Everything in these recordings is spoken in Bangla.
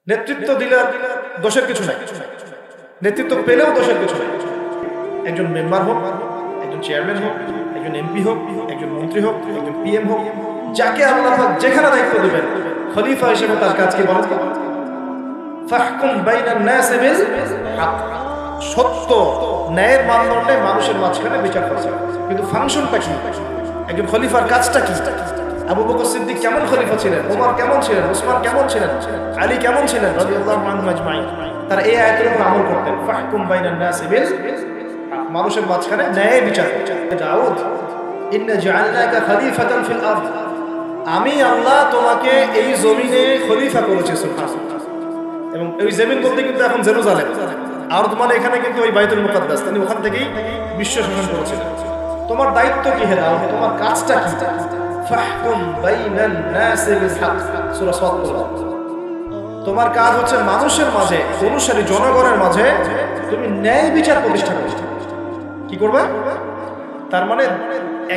নেতৃত্ব দিলে দোষের কিছু নাই, নেতৃত্ব পেলেও দোষের কিছু নাই। একজন মেম্বার হোক, একজন চেয়ারম্যান হোক, একজন এমপি হোক, একজন মন্ত্রী হোক, একজন পিএম হোক, যাকে আল্লাহ পাক যেখানে দায়িত্ব দিবেন, খলিফা হিসেবে তার কাজ কি বলেন? ফাহকুম বাইনান নাস বিল হক, সত্য ন্যায়ের মানদণ্ডে মানুষের মাঝখানে বিচার করা। কিন্তু ফাংশনটা কি? একজন খলিফার কাজটা কি? আবু বকর সিদ্দিক কেমন খলিফা ছিলেন, ওমর কেমন ছিলেন, ওসমান কেমন ছিলেন, আলী কেমন ছিলেন রাদিয়াল্লাহু আনহুম আজমাইন? তারা এই আয়াতের উপর আমল করতেন। ফাহকুম বাইনান নাস বিল হক, মানুষের মাঝখানে ন্যায় বিচার করতেন। দাউদ, ইন্না জাআলনাকা খলিফাতান ফিল আরদ, আমি আল্লাহ তোমাকে এই জমিনে খলিফা করেছি। সুবহানাল্লাহ। এবং ওই জমিন বলতে কিন্তু এখন জেরুজালেম, আর মানে এখানে কিন্তু ওই বাইতুল মুকাদ্দাস, তিনি ওখান থেকেই বিশ্ব শাসন করেছিলেন। তোমার দায়িত্ব কি হে দাউদ? তোমার কাজটা কি? ফাহকুম বাইনান নাস বিল হক, সূরা সাদ। তোমার কাজ হচ্ছে মানুষের মাঝে, অনুসারী জনগণের মাঝে তুমি ন্যায় বিচার প্রতিষ্ঠা করবে। কি করবে? তার মানে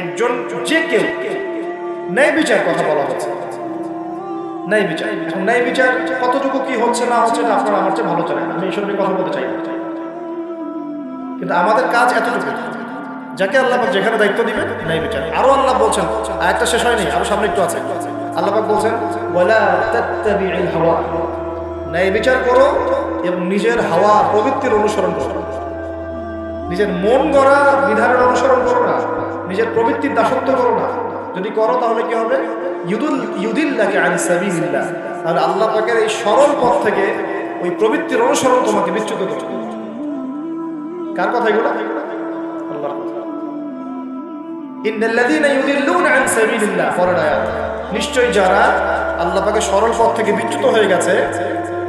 একজন যে কেউ ন্যায় বিচার কথা বলা হচ্ছে, ন্যায় বিচার। এখন ন্যায় বিচার কতটুকু কি হচ্ছে না হচ্ছে না আপনারা আমার চেয়ে ভালো জানেন, আমি এইসব নিয়ে কথা বলতে চাই না। কিন্তু আমাদের কাজ এতটুকু, যাকে আল্লাহ পাক যেখানে দায়িত্ব দিবেন ন্যায় বিচার। আরো আল্লাহ বলছেন, আয়াতটা শেষ হয়নি, আরো সামনে একটু আছে। আল্লাহ পাক বলছেন ওয়ালা তাত্তাবিউল হাওয়া, ন্যায় বিচার করো এবং নিজের হাওয়া প্রবৃত্তির অনুসরণ করো। নিজের মন গড়া বিধানের অনুসরণ করো না, নিজের প্রবৃত্তির দাসত্ব করো না। যদি করো তাহলে কি হবে? ইউদিল্লাকা আন সাবিলিল্লাহ, তাহলে আল্লাহ পাকের এই সরল পথ থেকে ওই প্রবৃত্তির অনুসরণ তোমাকে বিচ্যুত করবে। কার কথা এগুলো? আল্লাহর কথা। ইন্নাল্লাযীনা ইউদিল্লুনা আন সাবিলিল্লাহ, পরের আয়াত, নিশ্চয়ই যারা আল্লাহ পাকের সরল পথ থেকে বিচ্যুত হয়ে গেছে,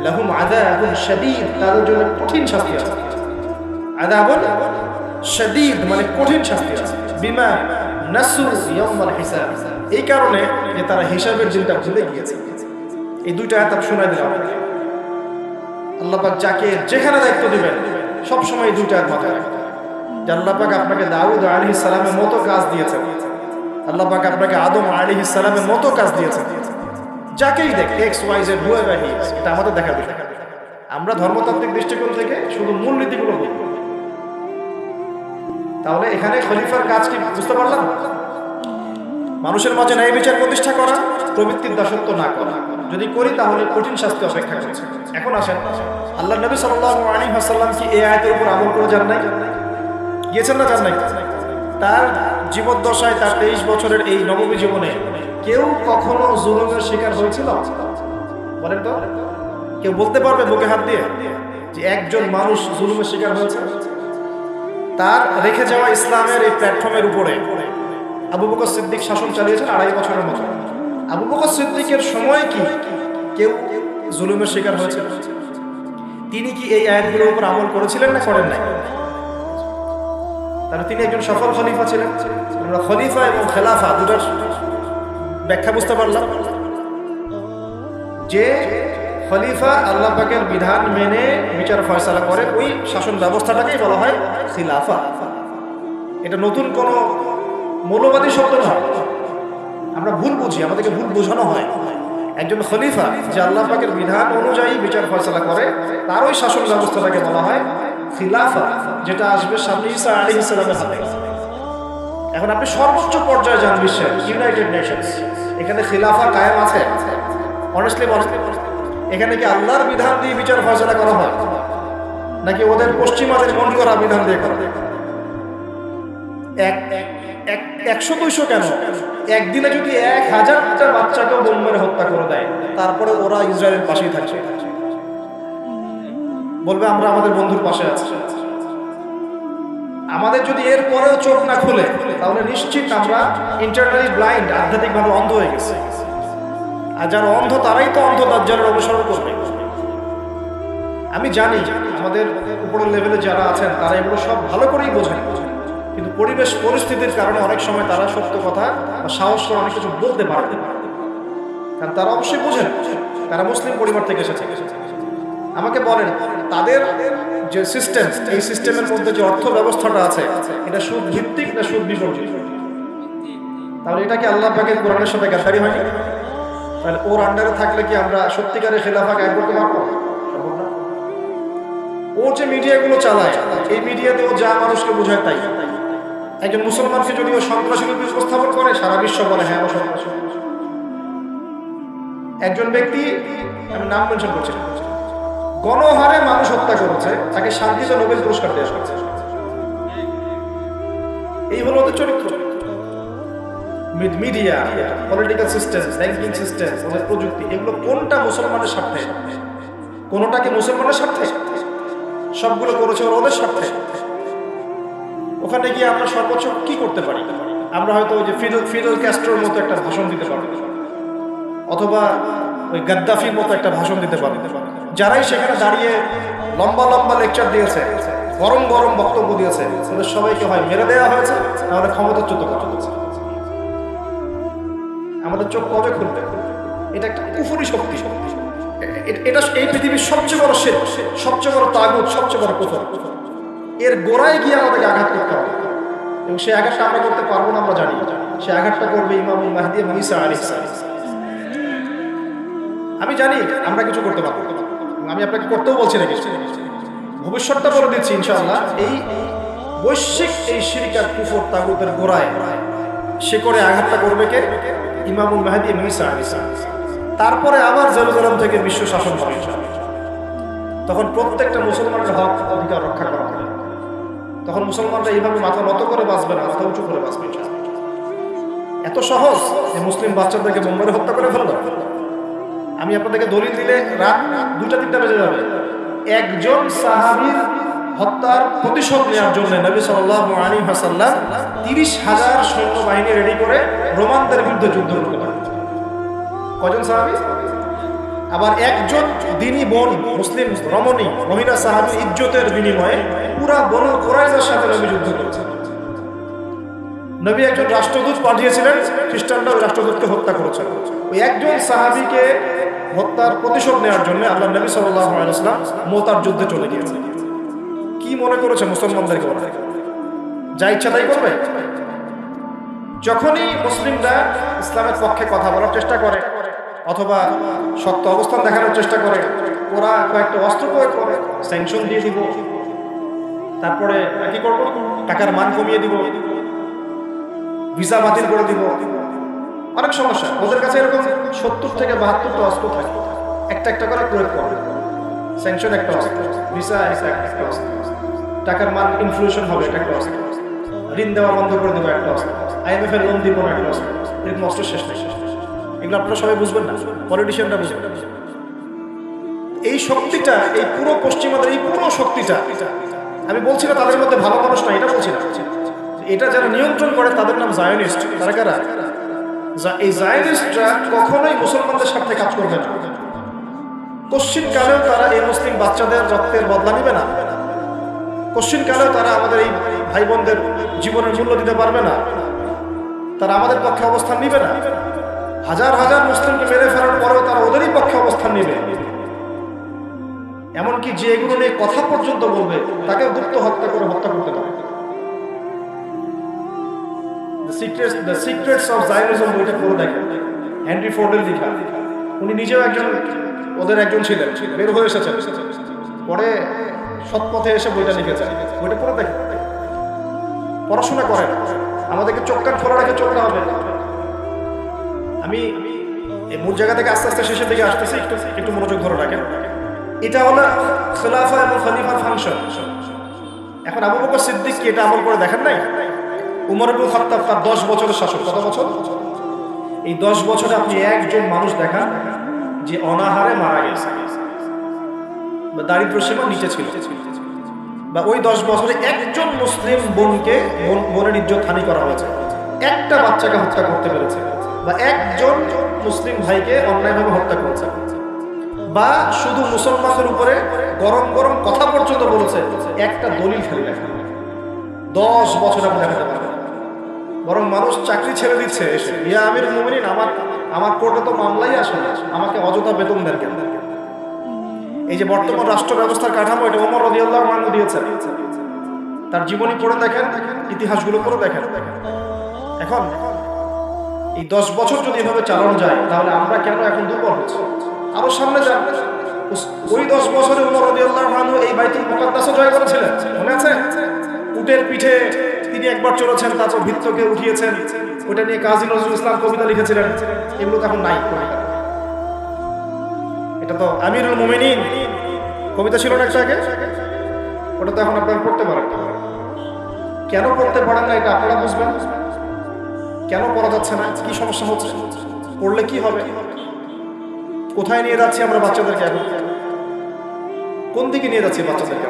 লাহুম আযাবুন শাদীদ, তাদের জন্য কঠিন শাস্তি আছে। আযাবুন শাদীদ মানে কঠিন শাস্তি আছে। বিমা নাসু ইয়াউমাল হিসাব, এই কারণে যে তারা হিসাবের দিনটা ভুলে গিয়েছে। এই দুইটা আয়াত আমি শোনাই দিলাম। আল্লাহ পাক যাকে যেখানে দায়িত্ব দিবেন সব সময় এই দুইটা আয়াত মাথায় রাখবেন। যে আল্লাহ পাক আপনাকে দাউদ আলাইহিস সালামের মতো কাজ দিয়েছেন, আল্লাহ পাক আপনাকে আদম আলাইহিস সালামের মতো কাজ দিয়েছেন। যাকেই দেখ X Y Z whoever he is, এটা আমাদের দেখা বিষয়। আমরা ধর্মতাত্ত্বিক দৃষ্টিকোণ থেকে শুধু মূল নীতিগুলো বলব। তাহলে এখানে খলিফার কাজ কি বুঝতে পারলাম? মানুষের মাঝে ন্যায় বিচার প্রতিষ্ঠা করা, প্রবৃত্তির দাসত্ব না করা। যদি করি তাহলে কঠিন শাস্তি অপেক্ষা করছে। এখন আসেন, আল্লাহ নবী সাল্লাল্লাহু আলাইহি ওয়াসাল্লাম কি এই আয়াতের উপর আমল করে যান নাই? গিয়েছেন না যান নাই? তার জীবদ্দশায়, তার 23 বছরের এই নববী জীবনে কেউ কখনো জুলুমের শিকার হয়েছিল? বলেন তো, কেউ বলতে পারবে বুকে হাত দিয়ে যে একজন মানুষ জুলুমের শিকার হয়েছে? তার রেখে যাওয়া ইসলামের এই প্ল্যাটফর্মের উপরে আবু বকর সিদ্দিক শাসন চালিয়েছেন 2.5 বছরের মতো। আবু বকর সিদ্দিকের সময় কি কেউ জুলুমের শিকার হয়েছে? তিনি কি এই আয়াতগুলোর উপর আমল করেছিলেন না করেন নাই? তাহলে তিনি একজন সফল খলিফা ছিলেন। আমরা খলিফা এবং খেলাফা দুটার ব্যাখ্যা বুঝতে পারলাম। যে খলিফা আল্লাহ পাকের বিধান মেনে বিচার ফয়সালা করে, ওই শাসন ব্যবস্থাটাকেই বলা হয় খিলাফা। এটা নতুন কোনো মৌলবাদী শব্দ নয়, আমরা ভুল বুঝি, আমাদেরকে ভুল বোঝানো হয়। একজন খলিফা যে আল্লাহ পাকের বিধান অনুযায়ী বিচার ফয়সালা করে, তার ওই শাসন ব্যবস্থাটাকে বলা হয় খিলাফা, যেটা আসবে সামনে ঈসা আলাইহিস সালামের হাতে। এখন আপনি সর্বোচ্চ পর্যায়ে যান বিশ্বের, ইউনাইটেড নেশনস, এখানে খিলাফা কায়েম আছে? অনেস্টলি বলেন, এখানে কি আল্লাহর বিধান দিয়ে বিচার ফয়সালা করা হয়, নাকি ওদের পশ্চিমাদের মন করা বিধান দিয়ে করা? 100-200 কেন, একদিনে যদি 1000টা বাচ্চাকেও বোম মেরে হত্যা করে দেয়, তারপরে ওরা ইসরায়েলের পাশেই থাকছে, বলবে আমরা আমাদের বন্ধুর পাশে আছি। আমাদের যদি এর পরেও চোখ না খুলে, তাহলে নিশ্চিত আমরা ইন্টারনালি ব্লাইন্ড, আধ্যাত্মিকভাবে অন্ধ হয়ে গেছি। আর যারা অন্ধ তারাই তো অন্ধ দাজ্জালের অনুসরণ করবে। আমি জানি আমাদের উপরের লেভেলে যারা আছেন তারা এগুলো সব ভালো করেই বোঝেন, কিন্তু পরিবেশ পরিস্থিতির কারণে অনেক সময় তারা সত্য কথা বা সাহস করে অনেক কিছু বলতে পারে না। কারণ তারা অবশ্যই বোঝেন, তারা মুসলিম পরিবার থেকে এসেছে। আমাকে বলেন, তাদের যে সিস্টেম, এই সিস্টেমের মধ্যে যে অর্থ ব্যবস্থাটা আছে, এটা সুদ ভিত্তিক না সুদ বিবর্জিত? তাহলে এটা কি আল্লাহ পাকের কোরআনের সাথে গাদ্দারি হয়নি? তাহলে ওর আন্ডারে থাকলে কি আমরা সত্যিকারের খেলাফা গায়ে করতে পারবো? ও যে মিডিয়াগুলো চালায়, এই মিডিয়াতে ও যা মানুষকে বোঝায় তাই। একজন মুসলমানকে যদি ও সন্ত্রাসী রূপে উপস্থাপন করে, সারা বিশ্ব বলে হ্যাঁ ও সন্ত্রাসী। একজন ব্যক্তি, আমি নাম মেনশন করছি না, গণহারে মানুষ হত্যা করেছে, তাকে শান্তিতে নোবেল পুরস্কার দেওয়া হয়েছে। এই হলো ওদের চরিত্র। Media, political system, banking system, ওদের প্রযুক্তি, এগুলো কোনটা মুসলমানের স্বার্থে? কোনটা কি মুসলমানের স্বার্থে? সবগুলো করেছে ওদের স্বার্থে। ওখানে গিয়ে আমরা সর্বোচ্চ কি করতে পারি? আমরা হয়তো ওই যে ফিদেল ক্যাস্ট্রোর মতো একটা ভাষণ দিতে পারবো, অথবা ওই গাদ্দাফির মতো একটা ভাষণ দিতে পারবো। যারাই সেখানে দাঁড়িয়ে লম্বা লম্বা লেকচার দিয়েছে, গরম গরম বক্তব্য দিয়েছে, তাদের সবাইকে হয় মেরে দেওয়া হয়েছে, নাহলে ক্ষমতাচ্যুত করা হয়েছে। আমাদের চোখ কবে খুলবে? এটা একটা কুফরি শক্তি। এটা এই পৃথিবীর সবচেয়ে বড় শের, সবচেয়ে বড় তাগুত, সবচেয়ে বড় কুফর। এর গোড়ায় গিয়ে আমাদেরকে আঘাত করতে হবে, এবং সেই আঘাতটা আমরা করতে পারবো না, আমরা জানি। সে আঘাতটা করবে ইমামুল মাহদী এবং ঈসা আলাইহিস সালাম। আমি জানি আমরা কিছু করতে পারবো, আমি আপনাকে করতেও বলছি না কিছু, ভবিষ্যৎটা বলে দিচ্ছি ইনশাআল্লাহ। এই বৈশ্বিক এই শিরক আর কুফর তাগুতের গোড়ায় সে করে আঘাতটা করবে কে? ইমামুল মাহদী এবং ঈসা আলাইহিস সালাম। তারপরে আবার জেরুজালেম থেকে বিশ্ব শাসন হবে ইনশাআল্লাহ। তখন প্রত্যেকটা মুসলমানের হক অধিকার রক্ষা করা হবে। তখন মুসলমানরা এইভাবে মাথা নত করে বাঁচবে না, মাথা উঁচু করে বাঁচবে। এত সহজ যে মুসলিম বাচ্চাদেরকে বোম্বারে হত্যা করে ফেলল। আমি আপনাদেরকে দলিল দিলে রাত 2টা-3টা বেজে যাবে। একজন সাহাবীর হত্যার প্রতিশোধ নেওয়ার জন্য নবী সাল্লাল্লাহু আলাইহি ওয়াসাল্লাম 30,000 সৈন্যবাহিনী রেডি করে রোমানদের বিরুদ্ধে যুদ্ধ করতে পারেন। কয়জন সাহাবী? আবার একজন দিনী বোন, মুসলিম রমণী মহিলা সাহাবীর ইজ্জতের বিনিময়ে পুরা বনু কুরাইজার সাথে নবী যুদ্ধ করেছেন। নবী একজন রাষ্ট্রদূত পাঠিয়েছিলেন, খ্রিস্টানরা ওই রাষ্ট্রদূতকে হত্যা করেছেন। ওই একজন সাহাবীকে হত্যার প্রতিশোধ নেওয়ার জন্য আল্লাহ নবী সাল্লাল্লাহু আলাইহি ওয়াসাল্লাম মুতার যুদ্ধে চলে গিয়েছেন। কি মনে করেছে মুসলমানদেরকে বলা যা ইচ্ছা তাই করবে? যখনই মুসলিমরা ইসলামের পক্ষে কথা বলার চেষ্টা করে অথবা শক্ত অবস্থান দেখানোর চেষ্টা করে, ওরা কয়েকটা অস্ত্র প্রয়োগ করে, স্যাংশন দিয়ে দিব, তারপরে কি করব, টাকার মান কমিয়ে দিব, ভিসা বাতিল করে দিব, অনেক সমস্যা। ওদের কাছে এরকম 70 থেকে 72টা অস্ত্র থাকে, একটা একটা করে প্রয়োগ করে। স্যাংশন একটা অস্ত্র, ভিসা একটা অস্ত্র, টাকার মান ইনফ্লেশন হবে একটা অস্ত্র, ঋণ দেওয়া বন্ধ করে দেবো একটা অস্ত্র, IMF এর লোন দিব না একটা অস্ত্র। এরকম অস্ত্র শেষ নেই। এগুলো আপনারা সবাই বুঝবেন না, পলিটিশিয়ানরা বুঝবেন। এই শক্তিটা, এই পুরো পশ্চিমাদের এই পুরো শক্তিটা, আমি বলছি না তাদের মধ্যে ভালো মানুষ না, এটা বলছি না। এটা যারা নিয়ন্ত্রণ করে তাদের নাম জায়নিস্ট। তারা কারা? এই জায়নিস্টরা কখনোই মুসলমানদের স্বার্থে কাজ করবে না। কশ্চিন কালেও তারা এই মুসলিম বাচ্চাদের রক্তের বদলা নিবে না। কশ্চিন কালেও তারা আমাদের এই ভাই বোনদের জীবনের মূল্য দিতে পারবে না। তারা আমাদের পক্ষে অবস্থান নিবে না। হাজার হাজার মুসলিমকে মেরে ফেলার পরেও তারা ওদেরই পক্ষে অবস্থান নিবে। এমনকি যে এগুলো নিয়ে কথা পর্যন্ত বলবে তাকেও গুপ্ত হত্যা করে হত্যা করতে পারে। দ্য সিক্রেটস অফ জায়নিজম বইটা পড়ে দেখেন, হেনরি ফোর্ডের লেখা। উনি নিজেও ওদের একজন ছিলেন, বের হয়ে এসেছেন, পরে সৎপথে এসে বইটা লিখেছেন। বইটা পড়ে দেখেন, পড়াশোনা করেন। আমাদেরকে চোখ কান খোলা রেখে চলতে হবে। আমি এই মূল জায়গা থেকে আস্তে আস্তে শেষের দিকে আসতেছি, একটু মনোযোগ ধরে রাখেন। এটা হলো খেলাফা এবং খলিফার ফাংশন। এখন আবু বকর সিদ্দিক কি এটা আমল করে দেখেন নাই? উমর ইবনে খাত্তাব তার 10 বছরের শাসন, কত বছর? এই 10 বছরে আপনি একজন মানুষ দেখান যে অনাহারে মারা গেছে বা দারিদ্র সীমার নিচে ছিল, বা ওই 10 বছরে একজন মুসলিম বোনের ইজ্জত হানি করা হয়েছে, একটা বাচ্চাকে হত্যা করতে পেরেছে, বা একজন মুসলিম ভাইকে অন্যায়ভাবে হত্যা করেছে, বা শুধু মুসলমানদের উপরে গরম গরম কথা পর্যন্ত বলেছে, একটা দলিল খালি দেখা 10 বছর আপনি দেখাতে পারবেন। বরং মানুষ চাকরি ছেড়ে দিচ্ছে এসে, ইয়া আমিরুল মুমিনিন, আমার কোর্টে তো মামলাই আসে না, আমাকে অযথা বেতন দেন কেন? এই যে বর্তমান রাষ্ট্র ব্যবস্থার কাঠামো, এটা ওমর রাদিয়াল্লাহু আনহু দিয়েছেন। তার জীবনী পড়ে দেখেন, ইতিহাসগুলো পড়ে দেখেন। এখন এই 10 বছর যদি এভাবে চালানো যায় তাহলে আমরা কেন এখন দুর্বল হচ্ছি? আরো সামনে যান, ওই 10 বছরে উমর রাদিয়াল্লাহু আনহু এই বাইতুল মুকাদ্দাসও জয় করেছিলেন, মনে আছে? উটের পিঠে তিনি একবার চলেছেন, তারপর ভিত্তকে উঠিয়েছেন, ওটা নিয়ে কাজী নজরুল ইসলাম কবিতা লিখেছিলেন। এগুলো তো এখন নাই। এটা তো আমিরুল মুমিনিন কবিতা ছিল না একটা আগে, ওটা তো এখন আপনারা পড়তে পারেন। কেন পড়তে পারেন না এটা আপনারা বুঝবেন। কেন পড়া যাচ্ছে না, কি সমস্যা হচ্ছে, পড়লে কি হবে, কোথায় নিয়ে যাচ্ছি আমরা বাচ্চাদেরকে, এখন কোন দিকে নিয়ে যাচ্ছি বাচ্চাদেরকে?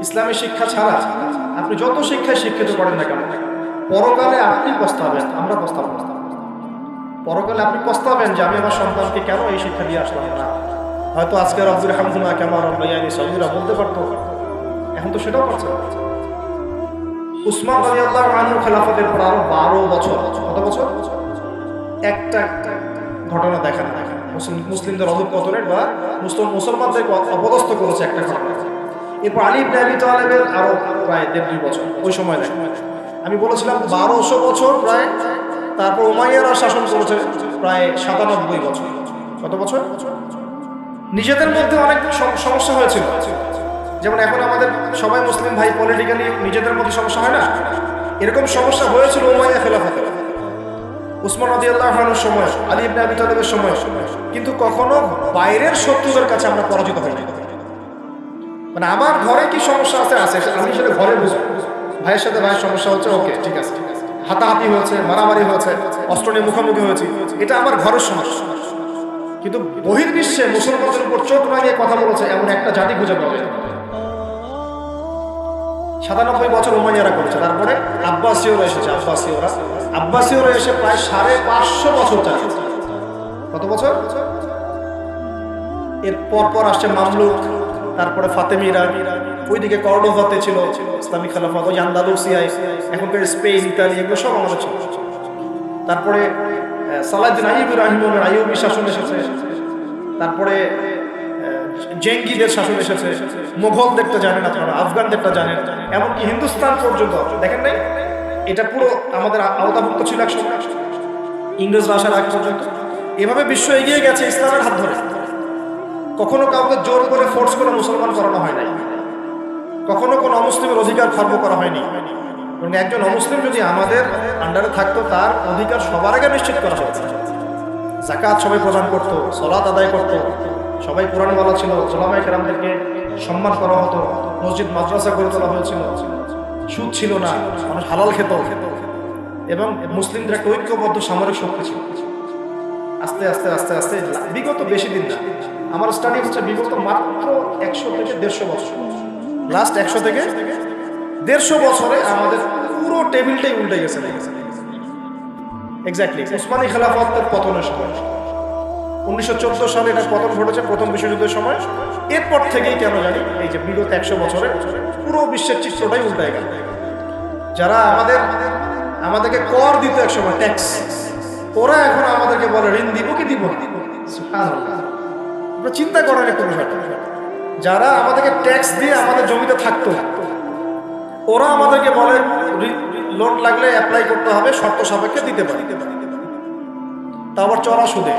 ইসলামী শিক্ষা ছাড়া আপনি যত শিক্ষায় শিক্ষিত করেন না কেন, পরকালে আপনি পস্তাবেন, আমরা পস্তাবো না। পরকালে আপনি পস্তাবেন যে আমি আমার সন্তানকে কেন এই শিক্ষা দিয়ে আসলাম না। হয়তো আজকে রব্বুর হামদুল্লাহ কেমন রব্বায়ানি সগীরা বলতে পারতো, এখন তো সেটাও পারছে না। উসমান রাদিয়াল্লাহু আনহু খেলাফতের পর আরো 12 বছর, কত বছর, একটা ঘটনা দেখেন না, মুসলিমদের অধঃপতনের বা মুসলমানদেরকে অপদস্থ করেছে একটা ঘটনা। এরপর আলী ইবনে আবি তালেবের আরো প্রায় 1.5 বছর, ওই সময় দেখেন আমি বলেছিলাম 1200 বছর প্রায়। তারপর উমাইয়ারা শাসন করেছে প্রায় 97 বছর। কত বছর? নিজেদের মধ্যে অনেক সমস্যা হয়েছিল, যেমন এখন আমাদের সবাই মুসলিম ভাই পলিটিক্যালি নিজেদের মধ্যে সমস্যা হয় না, এরকম সমস্যা হয়েছিল উমাইয়া খেলাফতে, উসমান রাদিয়াল্লাহু আনহুর সময়, আলী ইবনে আবি তালেবের সময়। কিন্তু কখনো বাইরের শত্রুদের কাছে আমরা পরাজিত হই না। মানে আমার ঘরে কি সমস্যা আছে আমি সেটা ঘরে বুঝবো, ভাইয়ের সাথে ভাইয়ের সমস্যা হচ্ছে, ওকে ঠিক আছে, হাতাহাতি হয়েছে, মারামারি হয়েছে, অস্ত্র নিয়ে মুখোমুখি হয়েছে, এটা আমার ঘরের সমস্যা। কিন্তু বহির্বিশ্বে মুসলমানদের উপর চোখ রাঙিয়ে কথা বলেছে এমন একটা জাতি খুঁজে পাবে 97 বছর উমাইয়ারা করেছে। তারপরে আব্বাসীয়রা এসেছে, আব্বাসীয়রা এসে প্রায় 550 বছর চালিয়েছে। কত বছর? এর পর আসছে মামলুক, তারপরে ফাতেমিরা, ওইদিকে কর্ডোভাতে ছিল ইসলামী খেলাফত, ওই আন্দালুসিয়ায়, এখনকার স্পেন, ইতালি, এগুলো সব আমাদের ছিল। তারপরে সালাহউদ্দিন আইয়ুবী রাহিমাহুল্লাহ আইয়ুবী শাসন এসেছে, তারপরে জেঙ্গিদের শাসন এসেছে, মোগলদেরটা জানেন আপনারা, আফগানদেরটা জানেন, এমনকি হিন্দুস্তান পর্যন্ত দেখেন নাই, এটা পুরো আমাদের আওতাভুক্ত ছিল এক সময়, ইংরেজরা আসার আগ পর্যন্ত। এভাবে বিশ্ব এগিয়ে গেছে ইসলামের হাত ধরে। কখনো কাউকে জোর করে ফোর্স করে মুসলমান করানো হয় নাই, কখনো কোনো অমুসলিমের অধিকার খর্ব করা হয়নি। এবং একজন অমুসলিম যদি আমাদের আন্ডারে থাকতো, তার অধিকার সবার আগে নিশ্চিত করা হয়েছে। যাকাত সবাই প্রদান করতো, সালাত আদায় করতো, সবাই কোরআন বলা ছিল, ওলামায়ে কেরামদেরকে সম্মান করা হতো, মসজিদ মাদ্রাসা করে তোলা হয়েছিল, সুদ ছিল না, মানুষ হালাল খেত, এবং মুসলিমদের একটা ঐক্যবদ্ধ সামরিক শক্তি ছিল। আস্তে আস্তে আস্তে আস্তে বিগত বেশি দিন না, আমার স্টাডি হচ্ছে বিগত মাত্র 100 থেকে 150 বছর, লাস্ট 100 থেকে 150 বছরে আমাদের পুরো টেবিলটাই উল্টে গেছে। এক্স্যাক্টলি উসমানী খেলাফতের পতনের সময় 1914 সালে এটা পতন ঘটেছে, প্রথম বিশ্বযুদ্ধের সময়। এরপর থেকেই কেন জানি এই যে বিগত 100 বছরে পুরো বিশ্বের চিত্রটাই উল্টায় গেল। যারা আমাদেরকে কর দিত একসময়, ট্যাক্স, ওরা এখন আমাদেরকে বলে ঋণ দিব কি দিব না। সুবহানাল্লাহ, আমরা চিন্তা করেন একটু বিষয়টা। যারা আমাদেরকে ট্যাক্স দিয়ে আমাদের জমিতে থাকতো, ওরা আমাদেরকে বলে লোন লাগলে অ্যাপ্লাই করতে হবে, শর্ত সাপেক্ষে দিতে পারি, তা আবার চড়া সুদে।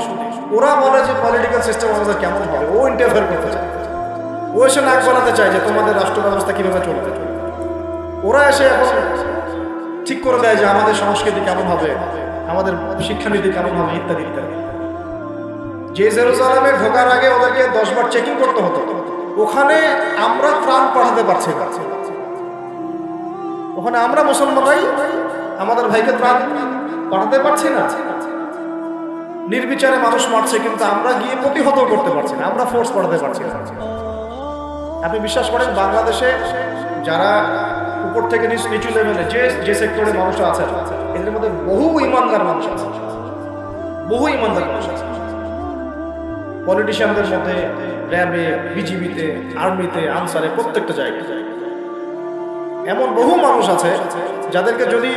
ওরা বলে যে পলিটিক্যাল সিস্টেম আমাদের কেমন হবে, ও ইন্টারফেয়ার করতে চায়, ও এসে নাক গলাতে চায় যে তোমাদের রাষ্ট্র ব্যবস্থা কিভাবে চলবে। ওরা এসে এখন ঠিক করে দেয় যে আমাদের সংস্কৃতি কেমন হবে, আমাদের শিক্ষানীতি কেমন হবে, ইত্যাদি ইত্যাদি। যে জেরুজালেমে ঢোকার আগে ওদেরকে 10 বার চেকিং করতে হতো, ওখানে আমরা ত্রাণ পাঠাতে পারছি না। ওখানে আমরা মুসলমানরাই আমাদের ভাইকে ত্রাণ পাঠাতে পারছি না, নির্বিচারে মানুষ মারছে, কিন্তু আমরা গিয়ে প্রতিহত করতে পারছি না, আমরা ফোর্স পাঠাতে পারছি না। আপনি বিশ্বাস করেন বাংলাদেশে যারা উপর থেকে নিচু লেভেলে যে সেক্টরে মানুষ আছে, এদের মধ্যে বহু ইমানদার মানুষ আছে, বহু ইমানদার মানুষ আছে। পলিটিশিয়ানদের মধ্যে, র্যাবে, বিজিবিতে, আর্মিতে, আনসারে, প্রত্যেকটা জায়গায় এমন বহু মানুষ আছে যাদেরকে যদি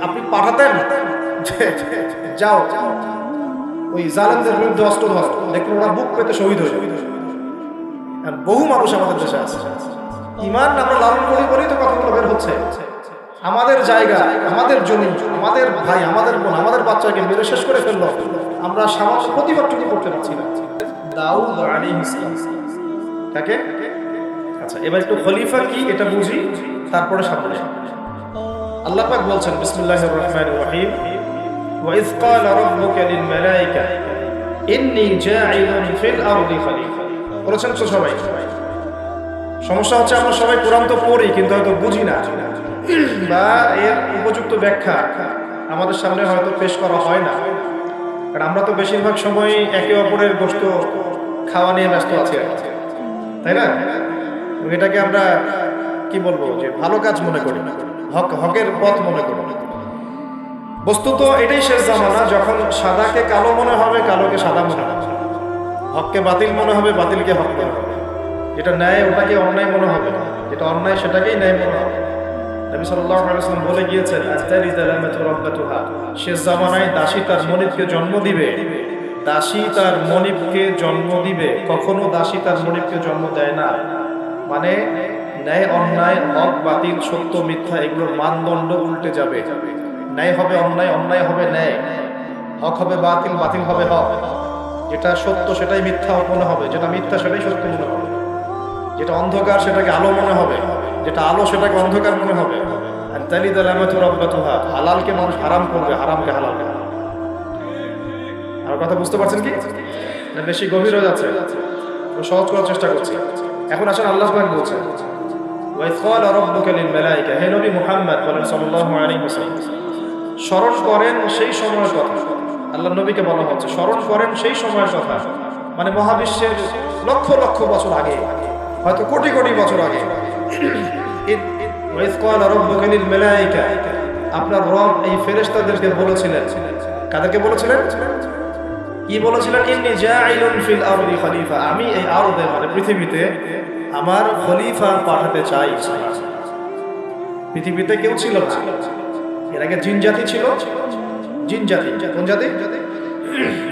আপনি পাঠাতেন যাও ওই জালেমদের বিরুদ্ধে অস্ত্র ধর, দেখুন ওরা বুক পেতে শহীদ হয়ে যাবে। বহু মানুষ আমাদের দেশে আছে, ইমান আমরা লালন করি বলেই তো কথাগুলো বের হচ্ছে। আমাদের জায়গা, আমাদের জমি, আমাদের ভাই, আমাদের বোন, আমাদের বাচ্চাকে মেরে শেষ করে ফেললো, আমরা সামান্য প্রতিবাদটুকু করতে পারছি না। দাউদ আলাইহিস সালাম তাকে, আচ্ছা এবার একটু খলিফা কি এটা বুঝি, তারপরে সামনে যাই। আল্লাহ পাক বলছেন বিসমিল্লাহির রহমানির রহিম, ওয়া ইয ক্বালা রাব্বুকা লিল মালায়েকা ইন্নী জাঈলুন ফিল আরদি খলিফা। বলেছেন তো সবাই। সমস্যা হচ্ছে আমরা সবাই কোরআন তো পড়ি কিন্তু হয়তো বুঝি না, বা এর উপযুক্ত ব্যাখ্যা আমাদের সামনে হয়তো পেশ করা হয় না, কারণ আমরা তো বেশিরভাগ সময় একে অপরের গোশত খাওয়া নিয়ে ব্যস্ত আছি, তাই না? এটাকে আমরা কি বলবো, যে ভালো কাজ মনে করি, হকের পথ মনে করি। বস্তুত এটাই শেষ জামানা, যখন সাদাকে কালো মনে হবে, কালোকে সাদা মনে হবে, হককে বাতিল মনে হবে, বাতিলকে হক মনে হবে, যেটা ন্যায় ওটাকে অন্যায় মনে হবে, যেটা অন্যায় সেটাকেই ন্যায় মনে হবে। নবী সাল্লাল্লাহু আলাইহি ওয়াসাল্লাম বলে গিয়েছেন, আজদারি যালামাতু রাব্বাতুহা, শেষ জামানায় দাসী তার মনিবকে জন্ম দিবে, দাসী তার মনিবকে জন্ম দিবে, কখনো দাসী তার মনিবকে জন্ম দেয় না। মানে ন্যায় অন্যায়, হক বাতিল, সত্য মিথ্যা, এগুলোর মানদণ্ড উল্টে যাবে। ন্যায় হবে অন্যায়, অন্যায় হবে ন্যায়, হক হবে বাতিল, বাতিল হবে হক। যেটা সত্য সেটাই মিথ্যা মনে হবে, যেটা মিথ্যা সেটাই সত্য মনে হবে, যেটা অন্ধকার সেটাকে আলো মনে হবে, যেটা আলো সেটাকে অন্ধকার মনে হবে। আর তালিদা লামাতু রাব্বাতুহা, হালালকে মানুষ হারাম করবে, হারামকে হালাল করবে। আমার কথা বুঝতে পারছেন কি? না বেশি গভীর হয়ে যাচ্ছে? সহজ করার চেষ্টা করছি। এখন আসলে আল্লাহ পাক বলছেন, ওয়া ইয ক্বালা রাব্বুকা লিল মালায়েকা, হে নবী মুহাম্মদ বলেন সাল্লাল্লাহু আলাইহি ওয়াসাল্লাম, স্মরণ করেন সেই সময়ের কথা। আল্লাহ নবীকে বলা হচ্ছে স্মরণ করেন সেই সময়ের কথা, মানে মহাবিশ্বের লক্ষ লক্ষ বছর আগে, হয়তো কোটি কোটি বছর আগে। ওয়া ইয ক্বালা রাব্বুকা লিল মালায়েকা, আপনার রব এই ফেরেশতাদেরকে বলেছিলেন, কাদেরকে বলেছিলেন? কি বলেছিলেন? ইন্নী জাঈলুন ফিল আরদি খলিফা, আমি এই আরদে মানে পৃথিবীতে আমার খলিফা পাঠাতে চাই। পৃথিবীতে কেউ ছিল না এর আগে, জিন জাতি ছিল। জিন জাতি, কোন জাতি?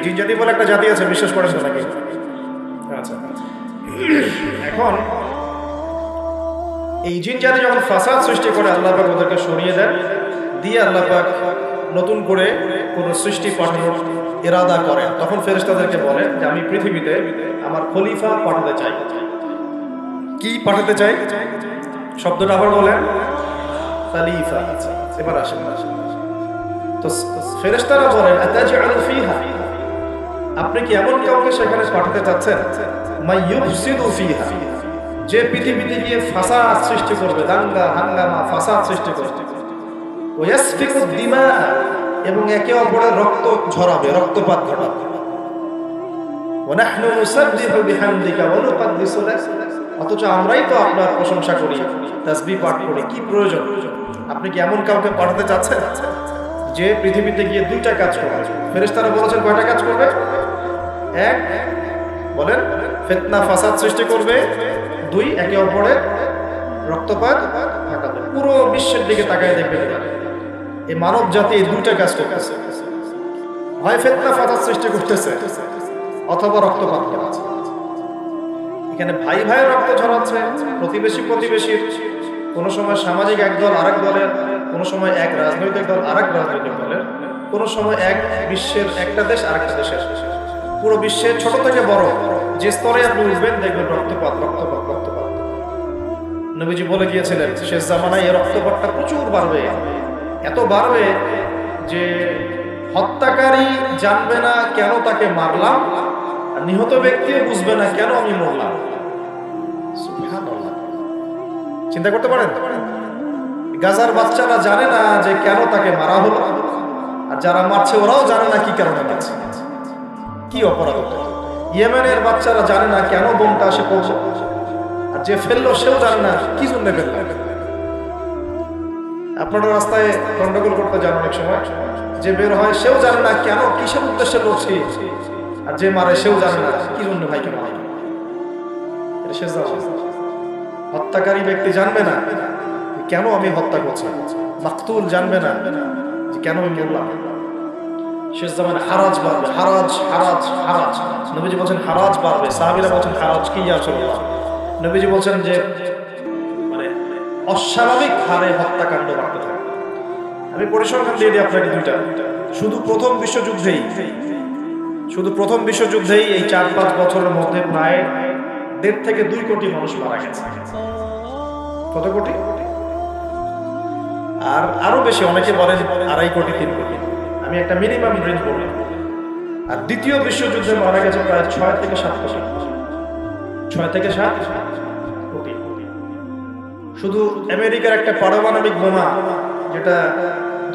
জিন জাতি বলে একটা জাতি আছে, বিশ্বাস করেন নাকি? আচ্ছা, এখন এই জিন জাতি যখন ফাসাদ সৃষ্টি করে, আল্লাহ পাক ওদেরকে সরিয়ে দেন, দিয়ে আল্লাহ পাক নতুন করে কোন সৃষ্টি পাঠানোর ইরাদা করেন, তখন ফেরেশতাদেরকে বলেন যে আমি পৃথিবীতে আমার খলিফা পাঠাতে চাই। কি পাঠাতে চাই? শব্দটা আবার বলেন, খলিফা। এবার আসেন, তো ফেরেশতারা বলেন আতাজআলু ফিহা, আপনি কি এমন কাউকে সেখানে পাঠাতে চাচ্ছেন, মা ইউফসিদু ফিহা, যে পৃথিবীতে গিয়ে ফাসাদ সৃষ্টি করবে, দাঙ্গা হাঙ্গামা ফাসাদ সৃষ্টি করবে, ওয়া ইয়াসফিকু দিমা, এবং একে অপরের রক্ত ঝরাবে, রক্তপাত ঘটাবে। ওয়া নাহনু নুসাব্বিহু বিহামদিকা ওয়া নুকদ্দিসু লাক, অথচ আমরাই তো আপনার প্রশংসা করি, তাসবিহ পাঠ করি, কি প্রয়োজন? আপনি কি এমন কাউকে পাঠাতে চাচ্ছেন যে পৃথিবীতে গিয়ে দুইটা কাজ করবে? ফেরেশতারা বলেছেন কয়টা কাজ করবে? এক, বলেন, ফিতনা ফাসাদ সৃষ্টি করবে। দুই, একে অপরের রক্তপাত ঘটাবে। পুরো বিশ্বের দিকে তাকায় দেখবেন, এই মানব জাতি এই দুইটা কাজ করতেছে, হয় ফিতনা ফাসাদ সৃষ্টি করতেছে অথবা রক্তপাত ঘটাচ্ছে। এখানে ভাই ভাই রক্ত ঝরাচ্ছে, প্রতিবেশী প্রতিবেশীর, কোনো সময় সামাজিক এক দল আরেক দলের, কোনো সময় এক রাজনৈতিক দল আরেক রাজনৈতিক দলের, কোনো সময় এক বিশ্বের একটা দেশ আরেকটা দেশের, পুরো বিশ্বের ছোট থেকে বড় যে স্তরে আপনি উঠবেন দেখবেন রক্তপাত রক্তপাত রক্তপাত। নবীজি বলে গিয়েছিলেন শেষ জামানায় এই রক্তপাতটা প্রচুর বাড়বে, এত বাড়বে যে হত্যাকারী জানবে না কেন তাকে মারলাম, আর নিহত ব্যক্তিও বুঝবে না কেন আমি মরলাম। সুবহানাল্লাহ, চিন্তা করতে পারেন? গাজার বাচ্চারা জানে না যে কেন তাকে মারা হলো, আর যারা মারছে ওরাও জানে না কি কারণে মারছে, কি অপরাধ। ইয়েমেনের বাচ্চারা জানে না কেন বোমটা আসে পৌঁছে, আর যে ফেললো সেও জানে না কি জন্য ফেললো। আপনারা রাস্তায় গন্ডগোল করতে যান অনেক সময়, যে বের হয় সেও জানে না কেন, কিসের উদ্দেশ্যে লড়ছি, আর যে মারে সেও জানে না কি জন্য ভাইকে মারে। হত্যাকারী ব্যক্তি জানবে না কেন আমি হত্যা করছি, মাকতুল জানবে না যে কেন আমি মরলাম। শেষ জামানে হারাজ বাড়বে, হারাজ হারাজ হারাজ। নবীজি বলছেন হারাজ বাড়বে, সাহাবীরা বলছেন হারাজ কি ইয়া রাসূলুল্লাহ। নবীজি বলছেন যে মানে অস্বাভাবিক হারে হত্যাকাণ্ড বাড়তে থাকে। আমি পরিসংখ্যান দিয়ে দিই আপনাকে দুইটা। শুধু প্রথম বিশ্বযুদ্ধেই এই 4-5 বছরের মধ্যে প্রায় 1.5 থেকে 2 কোটি মানুষ মারা গেছে। কত কোটি? আর আরো বেশি, অনেকে বলেন 2.5 কোটি 3 কোটি। আমি একটা মিনিমাম রেঞ্জ বললাম। আর দ্বিতীয় বিশ্বযুদ্ধে মারা গেছে প্রায় 6 থেকে 7 কোটি। 6 থেকে 7 কোটি। শুধু আমেরিকার একটা পারমাণবিক বোমা যেটা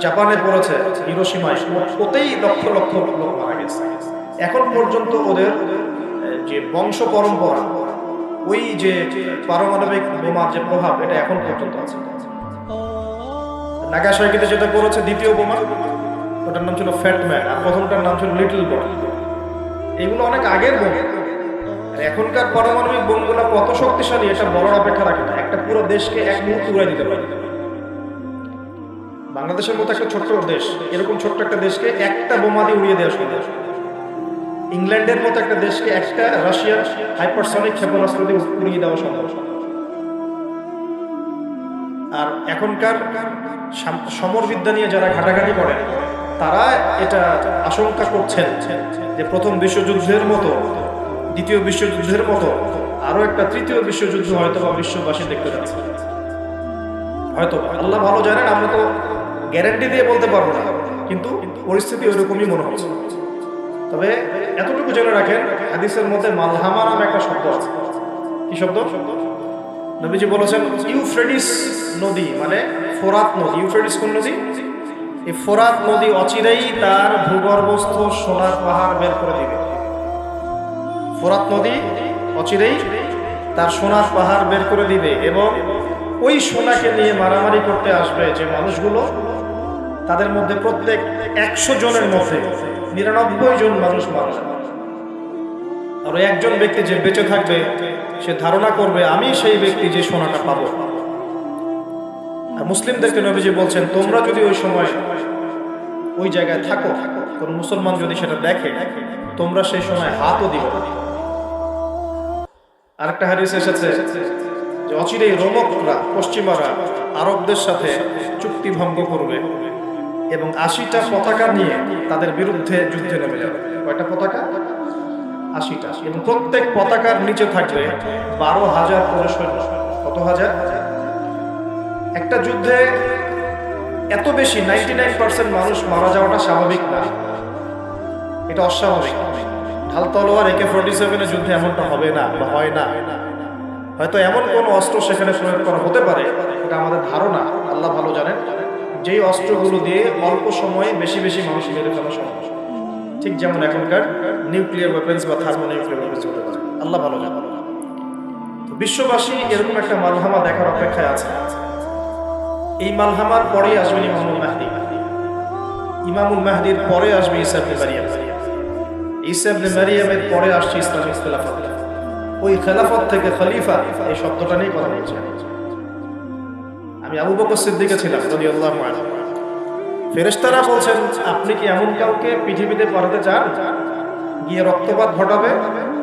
জাপানে পড়েছে হিরোশিমায়, ওতেই লক্ষ লক্ষ লোক মারা গেছে। এখন পর্যন্ত ওদের যে বংশ পরম্পরা, ওই যে পারমাণবিক বোমার যে প্রভাব, এটা এখন পর্যন্ত আছে। নাগাসাকিতে যেটা পড়েছে দ্বিতীয় বোমা, ওটার নাম ছিল ফ্যাট ম্যান, আর প্রথমটার নাম ছিল লিটল বয়। এগুলো অনেক আগের বোমা। এখনকার পারমাণবিক বোমগুলো কত শক্তিশালী এটা বলার অপেক্ষা রাখে না। একটা পুরো দেশকে এক মুহূর্তে উড়াই দিতে পারে। বাংলাদেশের মতো একটা ছোট্ট দেশ, এরকম ছোট্ট একটা দেশকে একটা বোমা দিয়ে উড়িয়ে দেওয়া সম্ভব। ইংল্যান্ডের মতো একটা দেশকে একটা রাশিয়ার হাইপারসনিক ক্ষেপণাস্ত্র দিয়ে উড়িয়ে দেওয়া সম্ভব। আর এখনকার সমরবিদ্যা নিয়ে যারা ঘাটাঘাটি করেন, তারা এটা আশঙ্কা করছেন যে প্রথম বিশ্বযুদ্ধের মতো, দ্বিতীয় বিশ্বযুদ্ধের মতো আরো একটা তৃতীয় বিশ্বযুদ্ধ হয়তো বা বিশ্ববাসী দেখতে যাচ্ছে। হয়তো আল্লাহ ভালো জানেন, আমরা তো গ্যারান্টি দিয়ে বলতে পারবো না, কিন্তু পরিস্থিতি ওইরকমই মনে হচ্ছে। তবে এতটুকু জেনে রাখেন, হাদিসের মধ্যে মালহামা নামে একটা শব্দ আছে। কি শব্দ? নবীজি বলেছেন ইউফ্রেটিস নদী, মানে ফোরাত নদী। ইউফ্রেটিস কোন নদী? এই ফোরাত নদী অচিরেই তার ভূগর্ভস্থ সোনার পাহাড় বের করে দিবে। ফোরাত নদী অচিরেই তার সোনার পাহাড় বের করে দিবে, এবং ওই সোনাকে নিয়ে মারামারি করতে আসবে যে মানুষগুলো, তাদের মধ্যে প্রত্যেক 100 জনের মধ্যে 99 জন মানুষ মারা যাবে। আর একজন ব্যক্তি যে বেঁচে থাকবে, সে ধারণা করবে আমি সেই ব্যক্তি যে সোনাটা পাবো। আর মুসলিমদেরকে নবীজি বলছেন, তোমরা যদি ওই সময় ওই জায়গায় থাকো, কোন মুসলমান যদি সেটা দেখে, তোমরা সেই সময় হাতও দিবে। আরেকটা হাদিস এসেছে যে অচিরেই রোমকরা, পশ্চিমারা আরবদের সাথে চুক্তি ভঙ্গ করবে এবং 80টা পতাকা নিয়ে তাদের বিরুদ্ধে যুদ্ধে নেমে যাবে। কয়টা পতাকা? 80টা। এবং প্রত্যেক পতাকার নিচে থাকবে 12,000 করে সৈন্য। কত হাজার? একটা যুদ্ধে এত বেশি 99% মানুষ মারা যাওয়াটা স্বাভাবিক না, এটা অস্বাভাবিক। ঢাল তলোয়ার AK-47 যুদ্ধে এমনটা হবে না বা হয় না। হয়তো এমন কোন অস্ত্র সেখানে প্রয়োগ করা হতে পারে, এটা আমাদের ধারণা। আল্লাহ ভালো জানেন যেই অস্ত্রগুলো দিয়ে অল্প সময়ে বেশি বেশি মানুষ মেরে ফেলা সম্ভব। ঠিক যেমন এখনকার নিউক্লিয়ার ওয়েপেন্স বা থার্মোনিউক্লিয়ার ওয়েপেন্স হতে পারে। আল্লাহ ভালো জানেন। তো বিশ্ববাসী এরকম একটা মালহামা দেখার অপেক্ষায় আছে। এই মালহামার পরেই আসবেন ইমামুল মাহদি। ইমামুল মাহদির পরে আসবে ঈসা ইবনে মারিয়াম। ঈসা ইবনে মারিয়ামের পরে আসছে ইসলামিক খেলাফত। ওই খেলাফত থেকে খলিফা, এই শব্দটা নিয়ে কথা বলছি। আমি আবু বকর সিদ্দিকে ছিলাম রাদিয়াল্লাহু আনহু। ফেরেশতারা বলছেন, আপনি কি এমন কাউকে পৃথিবীতে পাঠাতে চান গিয়ে রক্তপাত ঘটাবে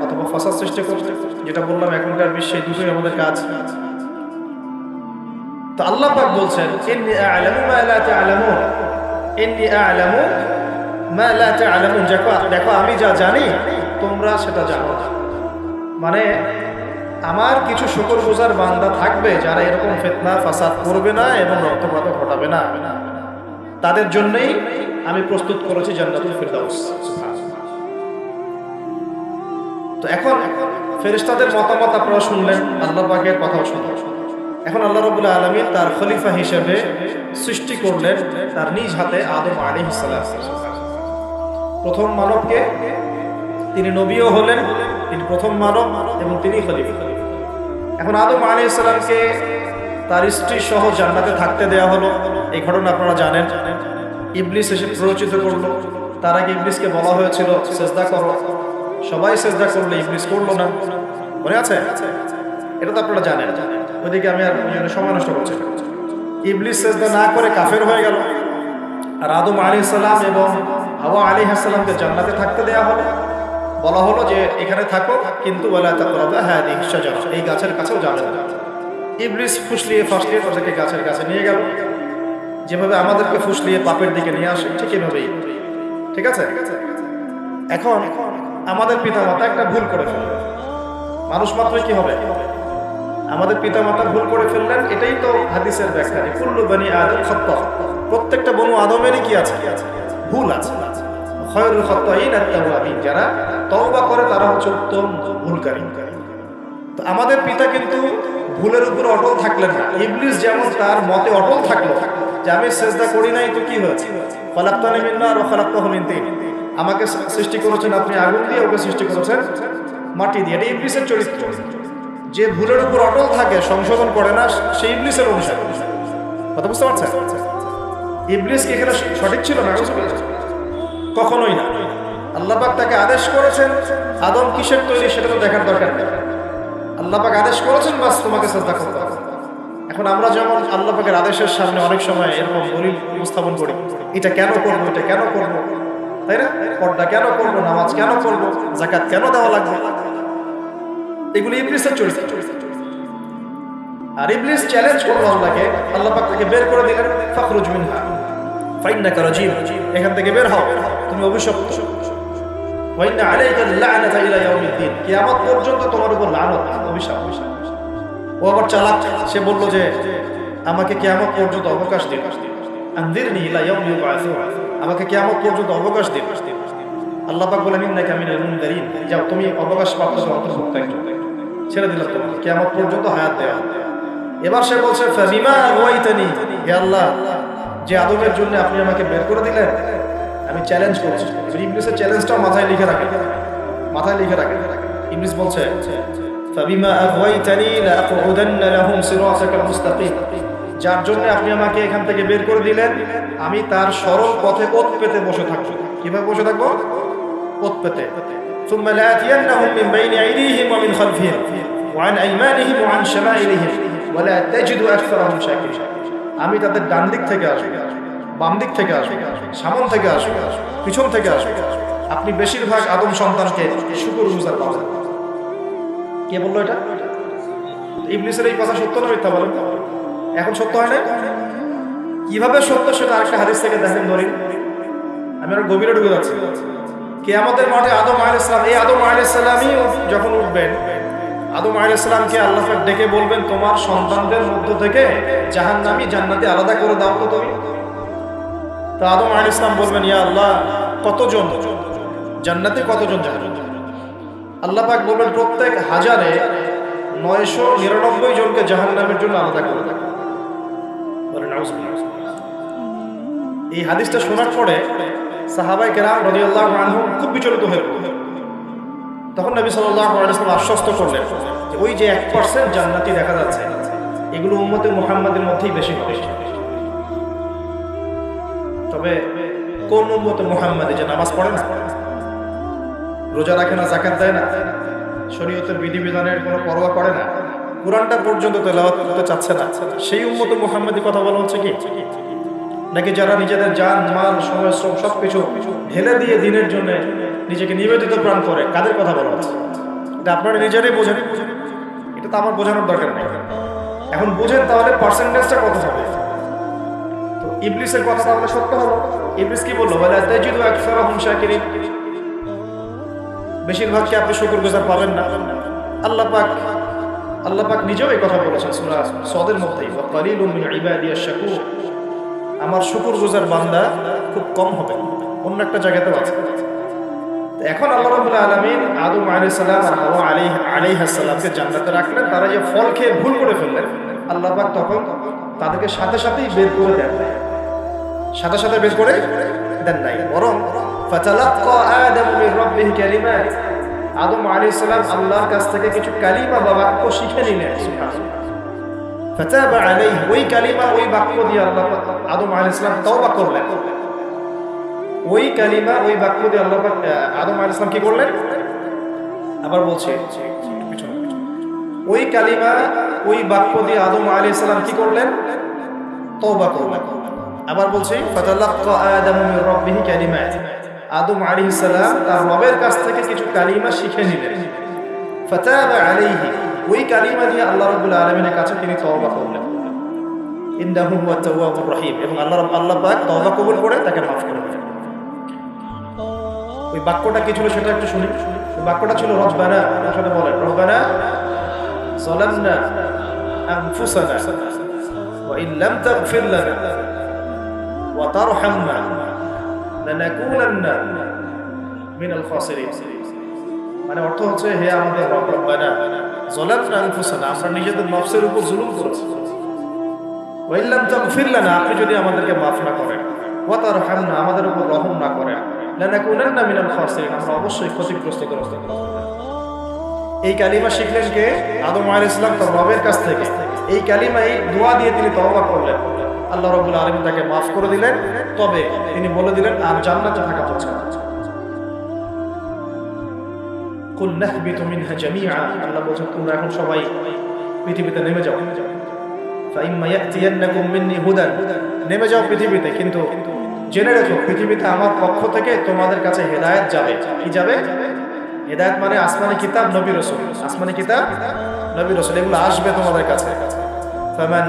অথবা ফাসাদ সৃষ্টি করবে? যেটা বললাম, এখনকার বিশ্বে দুটোই আমাদের কাজ। তো আল্লাহ পাক বলছেন, ইন্নী আ'লামু মা লা তা'লামুন, ইন্নী আ'লামু মা লা তা'লামুন। দেখো আমি যা জানি তোমরা সেটা জানো না। মানে আমার কিছু শুকরগুজার বান্দা থাকবে যারা এরকম ফিতনা ফাসাদ করবে না এবং রক্তপাত ঘটাবে না। তাদের জন্যই আমি প্রস্তুত করেছি জান্নাতুল ফিরদাউস। তো এখন ফেরেশতাদের মতামত আপনারা শুনলেন, আল্লাহ পাকের কথাও শুনলেন। এখন আল্লাহ রাব্বুল আলামিন তার খলিফা হিসেবে সৃষ্টি করলেন তার নিজ হাতে আদম আলাইহিস সালাম। প্রথম মানবকে, তিনি নবীও হলেন, তিনি প্রথম মানব এবং তিনি খলিফা। এখন আদম আলাইহিস সালামকে তার স্ত্রী সহ জান্নাতে থাকতে দেওয়া হলো। এই ঘটনা আপনারা জানেন। ইবলিস এসে প্ররোচিত করলো। তার আগে ইবলিসকে বলা হয়েছিল সেজদা করো, সবাই সেজদা করলে ইবলিস করলো না। মনে আছে? এটা তো আপনারা জানেন। ওইদিকে আমি আর সময় নষ্ট করছি না। ইবলিস সেজদা না করে কাফের হয়ে গেল। আর আদম আলাইহিস সালাম এবং হাওয়া আলাইহিস সালামকে জান্নাতে থাকতে দেওয়া হলো। বলা হলো যে এখানে থাকো, কিন্তু ওয়ালা তাকরাবা হাদিহি শাজারা, এই গাছের কাছেও যাবে না। ইবলিস ফুসলিয়ে ফাসলিয়ে তাদেরকে গাছের কাছে নিয়ে গেল। যেভাবে আমাদেরকে ফুসলিয়ে পাপের দিকে নিয়ে আসে ঠিক এভাবেই, ঠিক আছে। এখন আমাদের পিতামাতা একটা ভুল করে ফেললেন। মানুষ মাত্রই কি হবে? আমাদের পিতামাতা ভুল করে ফেললেন। এটাই তো হাদিসের ব্যাখ্যা, কুল্লু বনি আদম খাত্তা, প্রত্যেকটা বনু আদমেরই কি আছে? ভুল আছে। খায়রুল খাত্তাইন আত-তাওয়াবিন, যারা তওবা করে তারা হচ্ছে উত্তম ভুলকারী। তো আমাদের পিতা কিন্তু ভুলের উপর অটল থাকলেন না। ইবলিস যেমন তার মতে অটল থাকলো যে আমি সিজদা করি নাই তো কি হয়েছে, খালাকতানি মিন নার ওয়া খালাকতাহু মিন তিন, আমাকে সৃষ্টি করেছেন আপনি আগুন দিয়ে, ওকে সৃষ্টি করেছেন মাটি দিয়ে। এটা ইবলিসের চরিত্র। যে ভুলের উপর অটল থাকে, সংশোধন করে না, সেই ইবলিসের অনুসারী। কথা বুঝতে পারছেন? ইবলিস কি এখানে সঠিক ছিল না? কখনোই না। আল্লাহ পাক তাকে আদেশ করেছেন, আদম কিসের তৈরি সেটা তো দেখার দরকার নেই। আল্লাহ পাক আদেশ করেছেন, বাস তোমাকে সিজদা করতে হবে। এখন আমরা যেমন আল্লাহ পাকের আদেশের সামনে অনেক সময় এরকম দলিল উপস্থাপন করি, এটা কেন করবো, এটা কেন করবো, তাই না? পর্দা কেন করবো, নামাজ কেন করবো, যাকাত কেন দেওয়া লাগবে, এগুলি ইবলিসের চরিত্র। আর ইবলিস চ্যালেঞ্জ করলো আল্লাহকে, আল্লাহ পাক তাকে বের করে দিলেন, ফাখরুজ মিনহা ফাইন্নাকা রাজিম, এখান থেকে বের হও, তুমি অভিশপ্ত। ওয়া ইন্না আলাইকা লা'নাতা ইলা ইয়াউমিদ্দিন, কিয়ামত পর্যন্ত তোমার উপর লানত, অভিশাপ। ও আবার চালাক, সে বলল যে আমাকে কিয়ামত পর্যন্ত অবকাশ দিন, আনদিরনি ইলা ইয়াউমি ইউবআসুন, আমাকে কিয়ামত পর্যন্ত অবকাশ দিন। আল্লাহ পাক বলেন ইন্নাকা মিনাল মুনদিরিন, যাও তুমি অবকাশ প্রাপ্ত অন্তর্ভুক্ত একজন, ছেড়ে দিলাম তোমাকে, কিয়ামত পর্যন্ত হায়াত দেওয়া। এবার সে বলছে ফাবিমা আগাওয়াইতানি, হে আল্লাহ, যে আদমের জন্য আপনি আমাকে বের করে দিলেন, আমি চ্যালেঞ্জ করছি। ইবলিসের চ্যালেঞ্জটাও মাথায় লিখে রাখেন, মাথায় লিখে রাখেন। ইবলিস বলছে ফাবিমা আগাওয়াইতানি লাআকুদান্না লাহুম সিরাতাকাল মুস্তাকিম, যার জন্য আপনি আমাকে এখান থেকে বের করে দিলেন, আমি তার সরল পথে ওত পেতে বসে থাকবো। কিভাবে বসে থাকবো? ওত পেতে। সুম্মা লাআতিয়ান্নাহুম মিন বাইনি আইদিহিম ওয়া মিন খালফিহিম ওয়া আন আইমানিহিম ওয়া আন শামাইলিহিম ওয়া লা তাজিদু আকসারাহুম শাকিরিন, আমি তাদের ডান দিক থেকে আসবো, বাম দিক থেকে আসবো, সামন থেকে আসবো, পিছন থেকে আসবো, আপনি বেশিরভাগ আদম সন্তানকে শুকরগুজার পাবেন। কে বললো এটা? ইবলিসের এই কথা সত্য না মিথ্যা বলেন? এখন সত্য হয় না? কিভাবে সত্য সেটা আরেকটা হাদিস থেকে দেখেন ধরি। আমি আর গভীরে ঢুকে যাচ্ছি। কিয়ামতের মাঠে আদম আলাইহিস সালাম, এই আদম আলাইহিস সালামই যখন উঠবেন, আদম আলাইহিস সালামকে আল্লাহ পাক ডেকে বলবেন তোমার সন্তানদের মধ্য থেকে জাহান্নামী জান্নাতি আলাদা করে দাও তো তুমি। তো আদম আলাইহিস সালাম বলবেন ইয়া আল্লাহ, কতজন জান্নাতি, কতজন জাহান্নামী? আল্লাহ পাক বলবেন প্রত্যেক হাজারে 999 জনকে জাহান্নামের জন্য আলাদা করে দাও। বলেন আউযুবিল্লাহ। এই হাদিসটা শোনার পরে সাহাবায়ে কেরাম রাদিয়াল্লাহু আনহুম খুব বিচলিত হয়ে পড়লেন। তখন নবী সাল্লাল্লাহু আলাইহি ওয়াসাল্লাম আশ্বস্ত করলেন যে ওই যে 1% জান্নাতি দেখা যাচ্ছে, এগুলো উম্মতে মুহাম্মাদের মধ্যেই বেশি হবে। তবে কোন উম্মতে মুহাম্মাদে যে নামাজ পড়ে না, রোজা রাখে না, যাকাত দেয় না, শরীয়তের বিধিবিধানের কোনো পরোয়া করে না, কুরআনটা পর্যন্ত তেলাওয়াত করতে চাচ্ছে না, সেই উম্মতে মুহাম্মাদি কথা বলা হচ্ছে কি? নাকি যারা নিজেদের জান মাল সময় শ্রম সবকিছু ঢেলে দিয়ে দিনের জন্য নিজেকে নিবেদিত প্রাণ করে, কাদের কথা বলা হচ্ছে? এটা আপনারা নিজেরাই বোঝেন, এটা তো আমার বোঝানোর দরকার নেই। এখন বুঝেন তাহলে পার্সেন্টেজটা কত হবে। তো ইবলিসের কথা তাহলে সত্য হলো। ইবলিস কি বললো? ওয়ালা তাজিদু আকসারাহুম শাকিরিন, বেশিরভাগকে আপনি শুকরগুজার পাবেন না। আল্লাহ পাক নিজেও এই কথা বলেছেন সূরা সদের মধ্যেই, ওয়া কালিলুম মিন ইবাদিয়াশ শাকুর, আমার শুকরগুজার বান্দা খুব কম হবে। অন্য একটা জায়গাতেও আছে। এখন আল্লাহ রাব্বুল আলামিন আদম আলাইহিস সালাম আর হাওয়া আলাইহিস সালামকে জান্নাতে রাখলেন। তারা যে ফল খেয়ে ভুল করে ফেললেন, আল্লাহ পাক তখন তাদেরকে সাথে সাথেই বের করে দেন, সাথে সাথে বের করে দেন নাই, বরং ফাতালাক্কা আদম মির রাব্বিহি কালিমাত, আদম আলাইহিস সালাম আল্লাহর কাছ থেকে কিছু কালিমা বা বাক্য শিখে নিলেন। সুবহানাল্লাহ। ফাতাবা আলাইহি, ওই কালিমা ওই বাক্য দিয়ে আল্লাহ আদম আলাইহিস সালাম তওবা করলেন। ওই কালিমা ওই বাক্য দিয়ে আল্লাহ আদম আলাইহিস সালাম কি করলেন? আবার বলছে ওই কালিমা ওই বাক্য দিয়ে আদম আলাইহিস সালাম কি করলেন? তওবা করলেন। আবার বলছে ফাতালাক্কা আদম মির রাব্বিহি কালিমাত, আদম আলাইহিস সালাম তার রবের কাছ থেকে কিছু কালিমা শিখে নিলেন। ফাতাবা আলাইহি, ওই কালিমা দিয়ে আল্লাহ রাব্বুল আলামিনের কাছে তিনি তওবা করলেন, ইন্নাহু হুয়াত তাওয়াবুর রহিম, এবং আল্লাহ পাক তওবা কবুল করে তাকে মাফ করে দিলেন। ওই বাক্যটা কি ছিল সেটা একটু শুনি। বাক্যটা ছিল রব্বানা, আসলে বলেন রব্বানা যালামনা আনফুসানা ওয়া ইন লাম তাগফির লানা ওয়া তারহামনা লানাকুনান্না মিনাল খাসিরিন। মানে অর্থ হচ্ছে, হে আমাদের রব, রব্বানা যালামনা আনফুসানা, আমরা নিজেদের নফসের উপর জুলুম করেছি, ওয়া ইন লাম তাগফির লানা, আপনি যদি আমাদেরকে মাফ না করেন, ওয়া তারহামনা, আমাদের উপর রহম না করেন, লানাকুনান্না মিনাল খাসিরিন, আমরা অবশ্যই ক্ষতিগ্রস্ত করব। এই কালিমা শিখলেন কে? আদম আলাইহিস সালাম তার রবের কাছ থেকে। এই কালিমাই দোয়া দিয়ে তিনি তওবা করলেন, আল্লাহ রাব্বুল আলামিন তাকে মাফ করে দিলেন। তবে তিনি বলে দিলেন আর জান্নাতে থাকা হচ্ছে না। কুল নাহবিতু মিনহা জামিআ, আল্লাহ বলেন তোমরা এখন সবাই পৃথিবীতে নেমে যাও। ফাইম্মা ইয়াতিয়ান্নাকুম মিন্নি হুদান, নেমে যাও পৃথিবীতে, কিন্তু জেনে রেখো পৃথিবীতে আমার পক্ষ থেকে তোমাদের কাছে হেদায়েত যাবে। কি যাবে? হেদায়েত মানে আসমানি কিতাব, নবী রাসূল। আসমানি কিতাব, নবী রাসূল, এগুলো আসবে তোমাদের কাছে। ফামান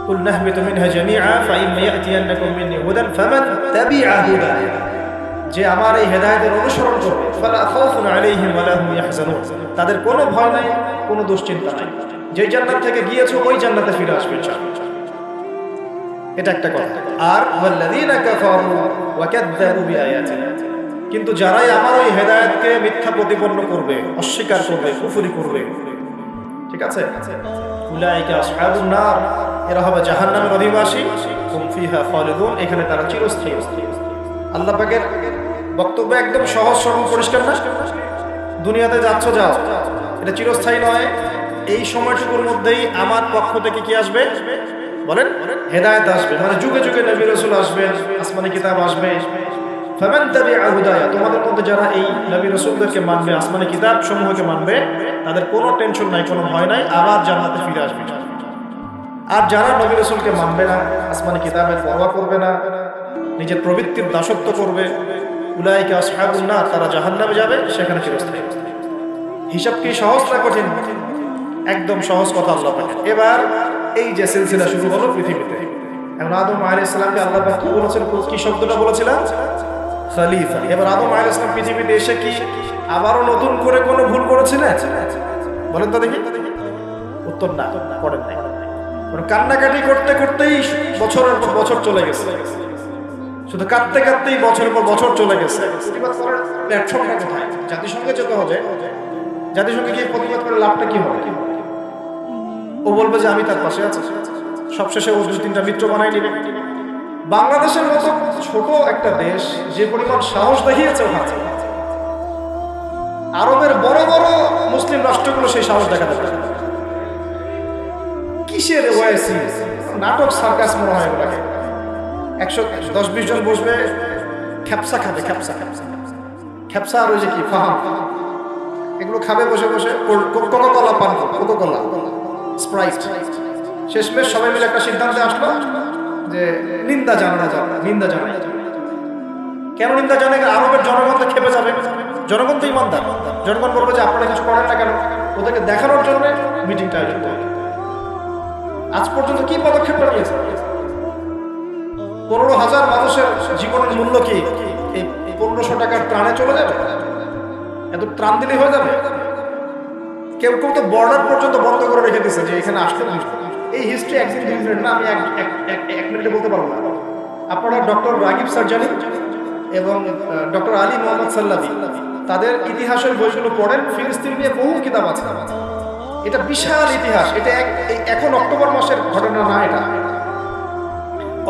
কুল নাহবিতু মিনহা জামিআ ফাইম্মা ইয়াতিয়ান্নাকুম মিন্নি হুদান ফামান তাবিআ হুদায়া, যে আমার এই হেদায়েতের অনুসরণ করবে, ফালা খাউফুন আলাইহিম ওয়া লা হুম ইয়াহজানুন, তাদের কোনো ভয় নাই, কোনো দুশ্চিন্তা নাই। যে জান্নাত থেকে গিয়েছো ওই জান্নাতে ফিরে আসবে ইনশাআল্লাহ। এটা একটা কথা। আর ওয়াল্লাযীনা কাফারু ওয়া কাযযাবু বিআয়াতিনা, কিন্তু যারাই আমার ওই হেদায়েতকে মিথ্যা প্রতিপন্ন করবে, অস্বীকার করবে, কুফরি করবে, ঠিক আছে, উলাইকা আসহাবুন নার, এরা হবে জাহান্নামের অধিবাসী, হুম ফিহা খালিদুন, এখানে তারা চিরস্থায়ী। আল্লাহ পাকের বক্তব্য একদম সহজ সরল পরিষ্কার না? দুনিয়াতে যাচ্ছ যাও, এটা চিরস্থায়ী নয়। এই সময়টুকুর মধ্যেই আমার পক্ষ থেকে কি আসবে বলেন? হেদায়েত আসবে, মানে যুগে যুগে নবী রাসূল আসবেন, আসমানি কিতাব আসবে। ফামান তাবিআ হুদায়া, তোমাদের মধ্যে যারা এই নবী রাসূলদেরকে মানবে, আসমানি কিতাব সমূহকে মানবে, তাদের কোনো টেনশন নাই, কোনো ভয় নাই, আবার জান্নাতে ফিরে আসবে। আর যারা নবী রাসূলকে মানবে না, আসমানি কিতাবের পরোয়া করবে না, নিজের প্রবৃত্তির দাসত্ব করবে, উলাইকা আসহাবুন নার, তারা জাহান্নামে যাবে, সেখানে চিরস্থায়ী। হিসাব কি সহজ না কঠিন? একদম সহজ কথা আল্লাহ পাক। এবার এই যে সিলসিলা শুরু হলো পৃথিবীতে, এখন আদম আলাইহিস সালামকে আল্লাহ পাক কি বলেছেন? কি শব্দটা বলেছিলেন? খলিফা। এবার আদম আলাইহিস সালাম পৃথিবীতে এসে কি আবারও নতুন করে কোনো ভুল করেছিলেন? বলেন তো দেখি। উত্তর না, করেন নাই। কান্নাকাটি করতে করতেই বছরের পর বছর চলে গেছে, শুধু কাঁদতে কাঁদতেই বছরের পর বছর চলে গেছে। প্রতিবাদ করার প্ল্যাটফর্মটা কোথায়? জাতিসংঘে যেতে হবে। জাতিসংঘে গিয়ে প্রতিবাদ করে লাভটা কি হবে? ও বলবে যে আমি তার পাশে আছি, সবশেষে ও 2-3টা মিত্র বানাই নিবে। বাংলাদেশের মতো ছোট একটা দেশ যে পরিমাণ সাহস দেখিয়েছে, ওখানে আরবের বড় বড় মুসলিম রাষ্ট্রগুলো সেই সাহস দেখাতে পারে। কিসের ওয়াইসি নাটক, সার্কাস মনে হয় এগুলাকে। 110-20 জন বসবে, খ্যাপসা খাবে, খ্যাপসা খ্যাপসা আর ওই যে কি ফাহাম, এগুলো খাবে বসে বসে। কোকা-কোলা পান, কোকা-কোলা, স্প্রাইট। শেষমেশ সবাই মিলে একটা সিদ্ধান্তে আসলো যে নিন্দা জানানো যাবে, নিন্দা জানাই। কেন নিন্দা জানাই? আরবের জনগণ তো খেপে যাবে, জনগণ তো ইমানদার, জনগণ বলবে যে আপনারা কিছু করেন না কেন? ওদেরকে দেখানোর জন্য মিটিংটা আয়োজন করে। আজ পর্যন্ত কি পদক্ষেপ নিয়েছে? 15,000 মানুষের জীবনের মূল্য কি এই 1500 টাকার ত্রাণে চলে যাবে? এত ত্রাণ দিলে হয়ে যাবে? কেউ কেউ তো বর্ডার পর্যন্ত বন্ধ করে রেখে দিচ্ছে যে এখানে আসতে না। এই হিস্ট্রি একদিন 2 মিনিট না, আমি এক মিনিটে বলতে পারবো না। আপনারা ডক্টর রাগিব সার্জানি এবং ডক্টর আলী মোহাম্মদ সাল্লাবি, তাদের ইতিহাসের বইগুলো পড়েন। ফিলিস্তিন নিয়ে বহু কিতাব আছে। এটা বিশাল ইতিহাস। এটা এখন অক্টোবর মাসের ঘটনা না, এটা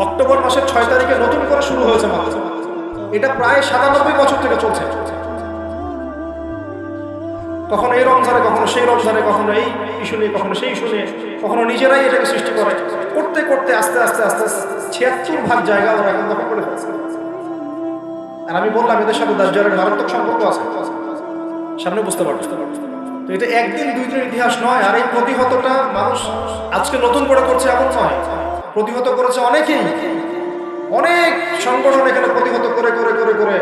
অক্টোবর মাসের 6 তারিখে নতুন করে শুরু হয়েছে মাত্র। এটা প্রায় 97 বছর থেকে চলছে। কখনো এই রমজানে, কখনো সেই রমজানে, কখনো এই ইস্যু নিয়ে, কখনো সেই ইস্যু নিয়ে, কখনো নিজেরাই এটাকে সৃষ্টি করে। করতে করতে আস্তে আস্তে আস্তে 76% জায়গা ওরা এখন দখল করে ফেলছে। আর আমি বললাম এদের সাথে দাজ্জালের মারাত্মক সম্পর্ক আছে, সামনে বুঝতে পারছো। তো এটা একদিন 2 দিনের ইতিহাস নয়। আর এই প্রতিহতটা মানুষ আজকে নতুন করে করছে এমন নয়, প্রতিহত করেছে অনেকেই। অনেক সংগঠন এখানে প্রতিহত করে করে করে করে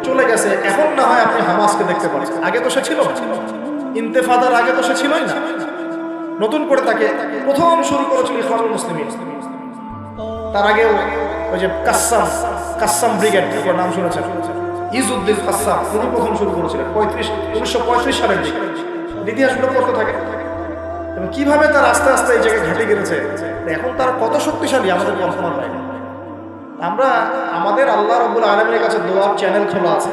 চলে গেছে। এখন না হয় আপনি হামাসকে দেখতে পাচ্ছেন, আগে তো সে ছিল। ইন্তেফাদার আগে তো সে ছিলই না, নতুন করে তাকে প্রথম শুরু করেছিল ইখওয়ানুল মুসলিমিন। তার আগেও ওই যে কাসসাম ব্রিগেড, আপনার নাম শুনেছেন, ইজউদ্দিন কাসসাম, উনি প্রথম শুরু করেছিলেন 1935 সালের দিকে। ইতিহাসগুলো পড়তে থাকে এবং কিভাবে তার আস্তে আস্তে এই জায়গায় ঘাটে গেছে, এখন তার কত শক্তিশালী আমাদের কল্পনার বাইরে। আমরা আমাদের আল্লাহ রাব্বুল আলামিনের কাছে দোয়ার চ্যানেল খোলা আছে,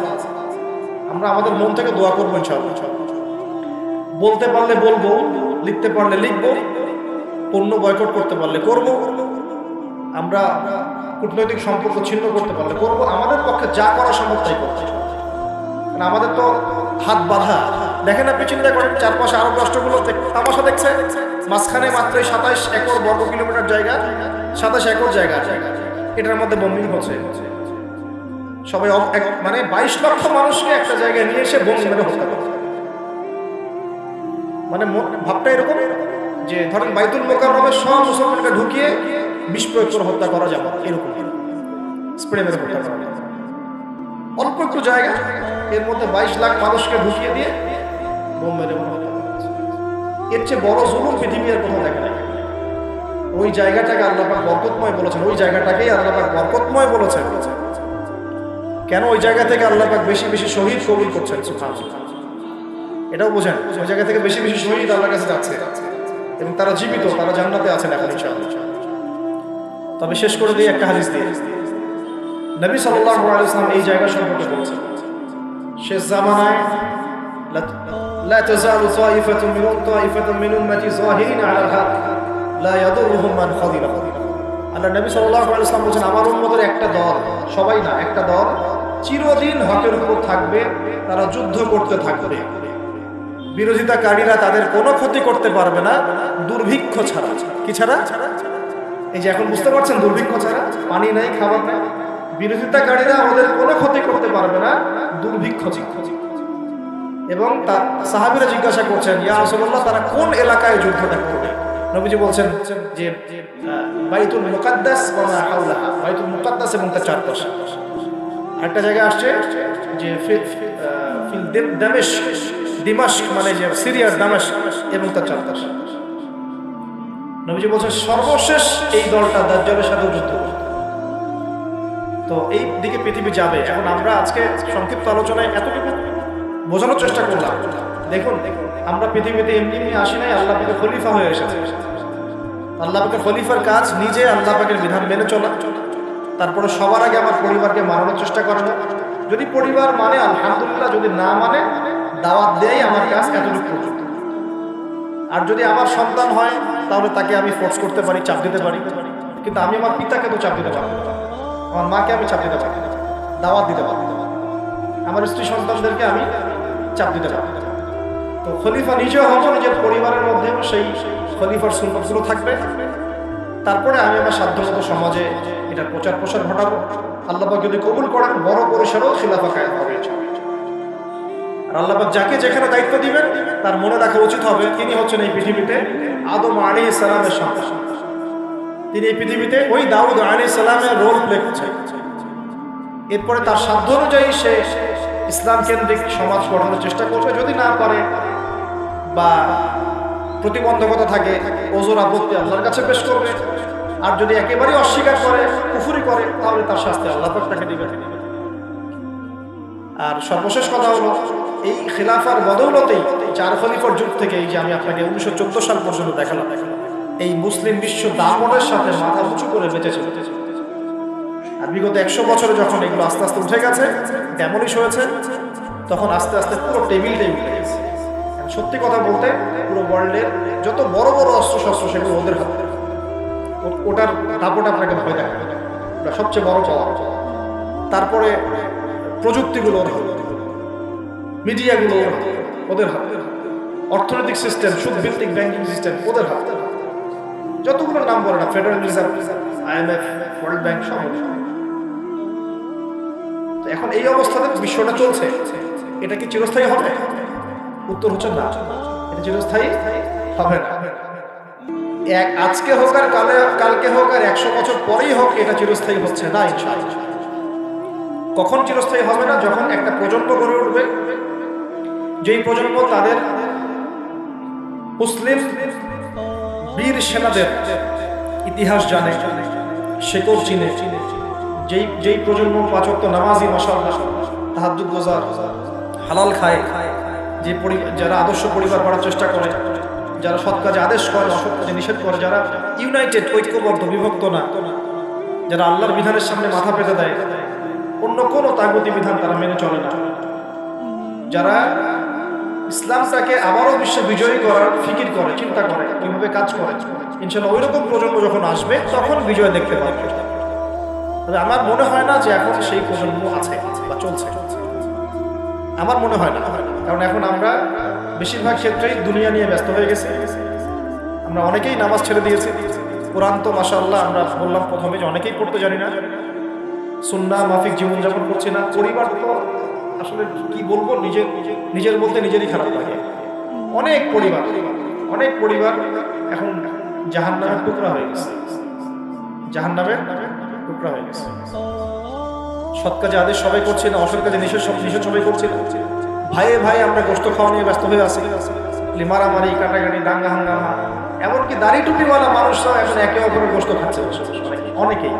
আমরা আমাদের মন থেকে দোয়া করবো ইনশাআল্লাহ। বলতে পারলে বলবো, লিখতে পারলে লিখবো, পণ্য বয়কট করতে পারলে করব, আমরা কূটনৈতিক সম্পর্ক ছিন্ন করতে পারলে করব, আমাদের পক্ষে যা করা সম্ভব তাই করতে। কারণ আমাদের তো হাত বাঁধা, দেখেন আপনি চিন্তা করেন, চারপাশে আরব রাষ্ট্রগুলো তামাশা দেখছে, মাঝখানে মাত্র 27 একর বর্গ কিলোমিটার জায়গা, 27 একর জায়গা, এটার মধ্যে বোম্বিং হচ্ছে। সবাই মানে 22 লক্ষ মানুষকে একটা জায়গায় নিয়ে এসে বোম মেরে হত্যা করে। মানে ভাবটা এরকম যে ধরেন বাইতুল মোকাররমে সব মুসলমানকে ঢুকিয়ে বিষ প্রয়োগ করে হত্যা করা যাবে, এরকম স্প্রে মেরে হত্যা করা যাবে। অল্প একটু জায়গা, এর মধ্যে 22 লাখ মানুষকে ঢুকিয়ে দিয়ে বোম মেরে হত্যা করা হচ্ছে। এর চেয়ে বড় জুলুম পৃথিবী আর কোথাও দেখা যায়। ওই জায়গাটাকে আল্লাহ পাক বরকতময় বলেছেন, ওই জায়গাটাকেই আল্লাহ পাক বরকতময় বলেছেন। কেন ওই জায়গা থেকে আল্লাহ পাক বেশি বেশি শহীদ কবুল করছেন, সুবহানাল্লাহ। এটাও বোঝেন, ওই জায়গা থেকে বেশি বেশি শহীদ আল্লাহর কাছে যাচ্ছে এবং তারা জীবিত, তারা জান্নাতে আছেন এখন ইনশাআল্লাহ। তবে শেষ করে দিই একটা হাদিস দিয়ে। নবী সাল্লাল্লাহু আলাইহি ওয়াসাল্লাম এই জায়গা সম্পর্কে বলেছেন, শেষ জামানায় লা তাযালু তাইফাতুন মিন উম্মতি যাহিরিন আলাল হক লা ইয়াদুরুহুম মান খাযিলাহু। আল্লাহ নবী সাল্লাল্লাহু আলাইহি ওয়াসাল্লাম বলেছেন, আমার উম্মতের একটা দল, সবাই না, একটা দল চিরদিন হকের উপর থাকবে, তারা যুদ্ধ করতে থাকবে, বিরোধিতাকারীরা তাদের কোনো ক্ষতি করতে পারবে না দুর্ভিক্ষ ছাড়া। কি ছাড়া? এই যে এখন বুঝতে পারছেন, দুর্ভিক্ষ ছাড়া, পানি নাই, খাবার নাই, বিরোধিতাকারীরা ওদের কোনো ক্ষতি করতে পারবে না দুর্ভিক্ষ ছাড়া। এবং তার সাহাবীরা জিজ্ঞাসা করছেন, ইয়া রাসূলুল্লাহ, তারা কোন এলাকায় যুদ্ধটা করবে? নবীজি বলছেন যে বাইতুল মুকাদ্দাস ওয়া মা হাওলাহা, বাইতুল মুকাদ্দাস এবং তার চারপাশে। আরেকটা জায়গা আসছে যে ফিল দিমাশক, মানে যে সিরিয়ার দামেস্ক এবং তার চারপাশে। নবীজি বলছেন সর্বশেষ এই দলটা দাজ্জালের সাথে যুদ্ধ করবে। তো এই দিকে পৃথিবী যাবে। এখন আমরা আজকে সংক্ষিপ্ত আলোচনায় এতটুকু বোঝানোর চেষ্টা করলাম। দেখুন, আমরা পৃথিবীতে এমনি এমনি আসি নাই, আল্লাহ পাকের খলিফা হয়ে এসেছে। আল্লাহ পাকের খলিফার কাজ নিজে আল্লাহ পাকের বিধান মেনে চলা, তারপরে সবার আগে আমার পরিবারকে মানানোর চেষ্টা করানো। যদি পরিবার মানে আলহামদুলিল্লাহ, যদি না মানে দাওয়াত দেয় আমার কাজ এতটুকু পর্যন্ত। আর যদি আমার সন্তান হয় তাহলে তাকে আমি ফোর্স করতে পারি, চাপ দিতে পারি, কিন্তু আমি আমার পিতাকে তো চাপ দিতে পারবো না, আমার মাকে আমি চাপ দিতে পারি, দাওয়াত দিতে পারি, আমার স্ত্রী সন্তানদেরকে আমি চাপ দিতে পারি। তো খলিফা নিজেও হবো, নিজের পরিবারের মধ্যেও সেই খলিফার সুন্নতগুলো থাকবে। তারপরে আমি আমার সাধ্যমতো সমাজে এটার প্রচার প্রসার ঘটাবো। আল্লাহ পাক যদি কবুল করেন, বড় পরিসরেও খিলাফা কায়েম হবে। আর আল্লাহ পাক যাকে যেখানে দায়িত্ব দিবেন তার মনে রাখা উচিত হবে তিনি হচ্ছেন এই পৃথিবীতে আদম আলাইহিস সালামের সন্তান। তিনি এই পৃথিবীতে ওই দাউদ আলাইহিস সালামের রোল প্লে করছেন। এরপরে তার সাধ্য অনুযায়ী সে ইসলাম কেন্দ্রিক সমাজ গঠনের চেষ্টা করবে। যদি না পারে বা প্রতিবন্ধকতা থাকে, ওজোর আপত্তি আল্লাহর কাছে পেশ করবে। আর যদি একেবারেই অস্বীকার করে, কুফরি করে, তাহলে তার শাস্তি আল্লাহ পাক তাকে দিবেন। আর সর্বশেষ কথা হলো, এই খিলাফার বদৌলতেই 4 খলিফার যুগ থেকে, এই যে আমি আপনাকে 1914 সাল পর্যন্ত দেখালাম, এই মুসলিম বিশ্ব দাপটের সাথে মাথা উঁচু করে বেঁচেছিল। আর বিগত 100 বছরে যখন এগুলো আস্তে আস্তে উঠে গেছে, ডেমলিশ হয়েছে, তখন আস্তে আস্তে পুরো টেবিল উঠে গেছে। সত্যি কথা বলতে, পুরো ওয়ার্ল্ডের যত বড় বড় অস্ত্র শস্ত্র সেগুলো ওদের হাতে। ওটার দাপট আপনাকে ভয় দেখাবে, ওটা সবচেয়ে বড় পাওয়া। তারপরে প্রযুক্তিগুলো ওর হাতে, মিডিয়াগুলো ওদের হাতে, অর্থনৈতিক সিস্টেম, সুদভিত্তিক ব্যাংকিং সিস্টেম ওদের হাতে। যতগুলো নাম বলে না, federal reserve, IMF, world bank, সব। এখন এই অবস্থাতে বিশ্বটা চলছে, এটা কি চিরস্থায়ী হবে? উত্তর হচ্ছে না, এটা চিরস্থায়ী হবে না। আজকে হোক আর কালকে হোক আর 100 বছর পরেই হোক, এটা চিরস্থায়ী হচ্ছে না ইনশাআল্লাহ। কখন চিরস্থায়ী হবে না? যখন একটা প্রজন্ম গড়ে উঠবে, যেই প্রজন্ম তাদের মুসলিম বীর সেনাদের ইতিহাস জানে, শেকড় চিনে, যেই প্রজন্ম 5 ওয়াক্ত নামাজি, মাশাআল্লাহ, তাহাজ্জুদ গুজার, হালাল খায়, যারা আদর্শ পরিবার করার চেষ্টা করে, যারা সৎ কাজে আদেশ করে, অসৎ কাজে নিষেধ করে, যারা ইউনাইটেড, ঐক্যবদ্ধ, বিভক্ত না, যারা আল্লাহর বিধানের সামনে মাথা পেতে দেয়, অন্য কোনো তাগুতি বিধান তারা মেনে চলে না, যারা ইসলামটাকে আবারও বিশ্বে বিজয়ী করার ফিকির করে, চিন্তা করে, কিভাবে কাজ করে, ইনশাআল্লাহ ওইরকম প্রজন্ম যখন আসবে তখন বিজয় দেখতে পাবে। তবে আমার মনে হয় না যে এখন সেই প্রজন্ম আছে বা চলছে, আমার মনে হয় না। কারণ এখন আমরা বেশিরভাগ ক্ষেত্রেই দুনিয়া নিয়ে ব্যস্ত হয়ে গেছি। আমরা অনেকেই নামাজ ছেড়ে দিয়েছি। কোরআন তো মাশাআল্লাহ আমরা বললাম প্রথমে যে অনেকেই পড়তে জানি না, সুন্নাহ মাফিক জীবনযাপন করছি না। পরিবার তো আসলে কি বলবো, নিজের বলতে নিজেরই খারাপ লাগে। অনেক পরিবার এখন জাহান্নামের টুকরা হয়ে গেছে, জাহান্নামের টুকরা হয়ে গেছে। সৎ কাজে আদেশ সবাই করছে না, অসৎ কাজে নিষেধ সবাই করছে না। ভাই আমরা গোশত খাওয়া নিয়ে ব্যস্ত হয়ে আছি, মারামারি, কাটাকাটি, দাঙ্গা হাঙ্গামা, এমনকি দাড়ি টুপিওয়ালা মানুষরাও এখন একে অপরের গোশত খাচ্ছে। অনেকেই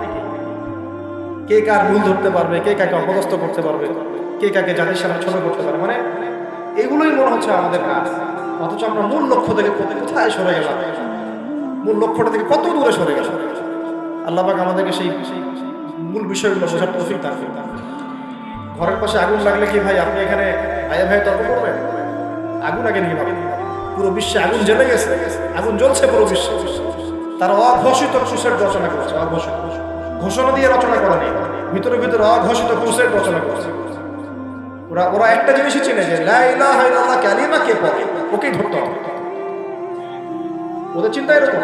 কে কার ভুল ধরতে পারবে, কে কাকে অপদস্থ করতে পারবে, কে কাকে জাতির সামনে ছোট করতে পারবে, মানে এগুলোই মনে হচ্ছে আমাদের কাজ। অথচ আমরা মূল লক্ষ্য থেকে কোথায় সরে গেলাম, মূল লক্ষ্যটা থেকে কত দূরে সরে গেলাম। আল্লাহ পাক আমাদেরকে সেই মূল বিষয়গুলো বোঝার তৌফিক দান করুন। ঘরের পাশে আগুন লাগলে কি ভাই আপনি এখানে ভাই তর্ক করবেন? আগুন আগে নিয়ে ভাবেন, পুরো বিশ্বে আগুন জ্বলে গেছে, আগুন জ্বলছে পুরো বিশ্বে। তারা অঘোষিত ক্রুসেড রচনা করেছে, অঘোষিত, ঘোষণা দিয়ে রচনা করা নেই, ভিতরে অঘোষিত ক্রুসেড রচনা করেছে। ওরা একটা জিনিসই চিনে যে লা ইলাহা ইল্লাল্লাহ কালিমা কে পড়ে ওকেই ধরতে হবে। ওদের চিন্তা এরকম।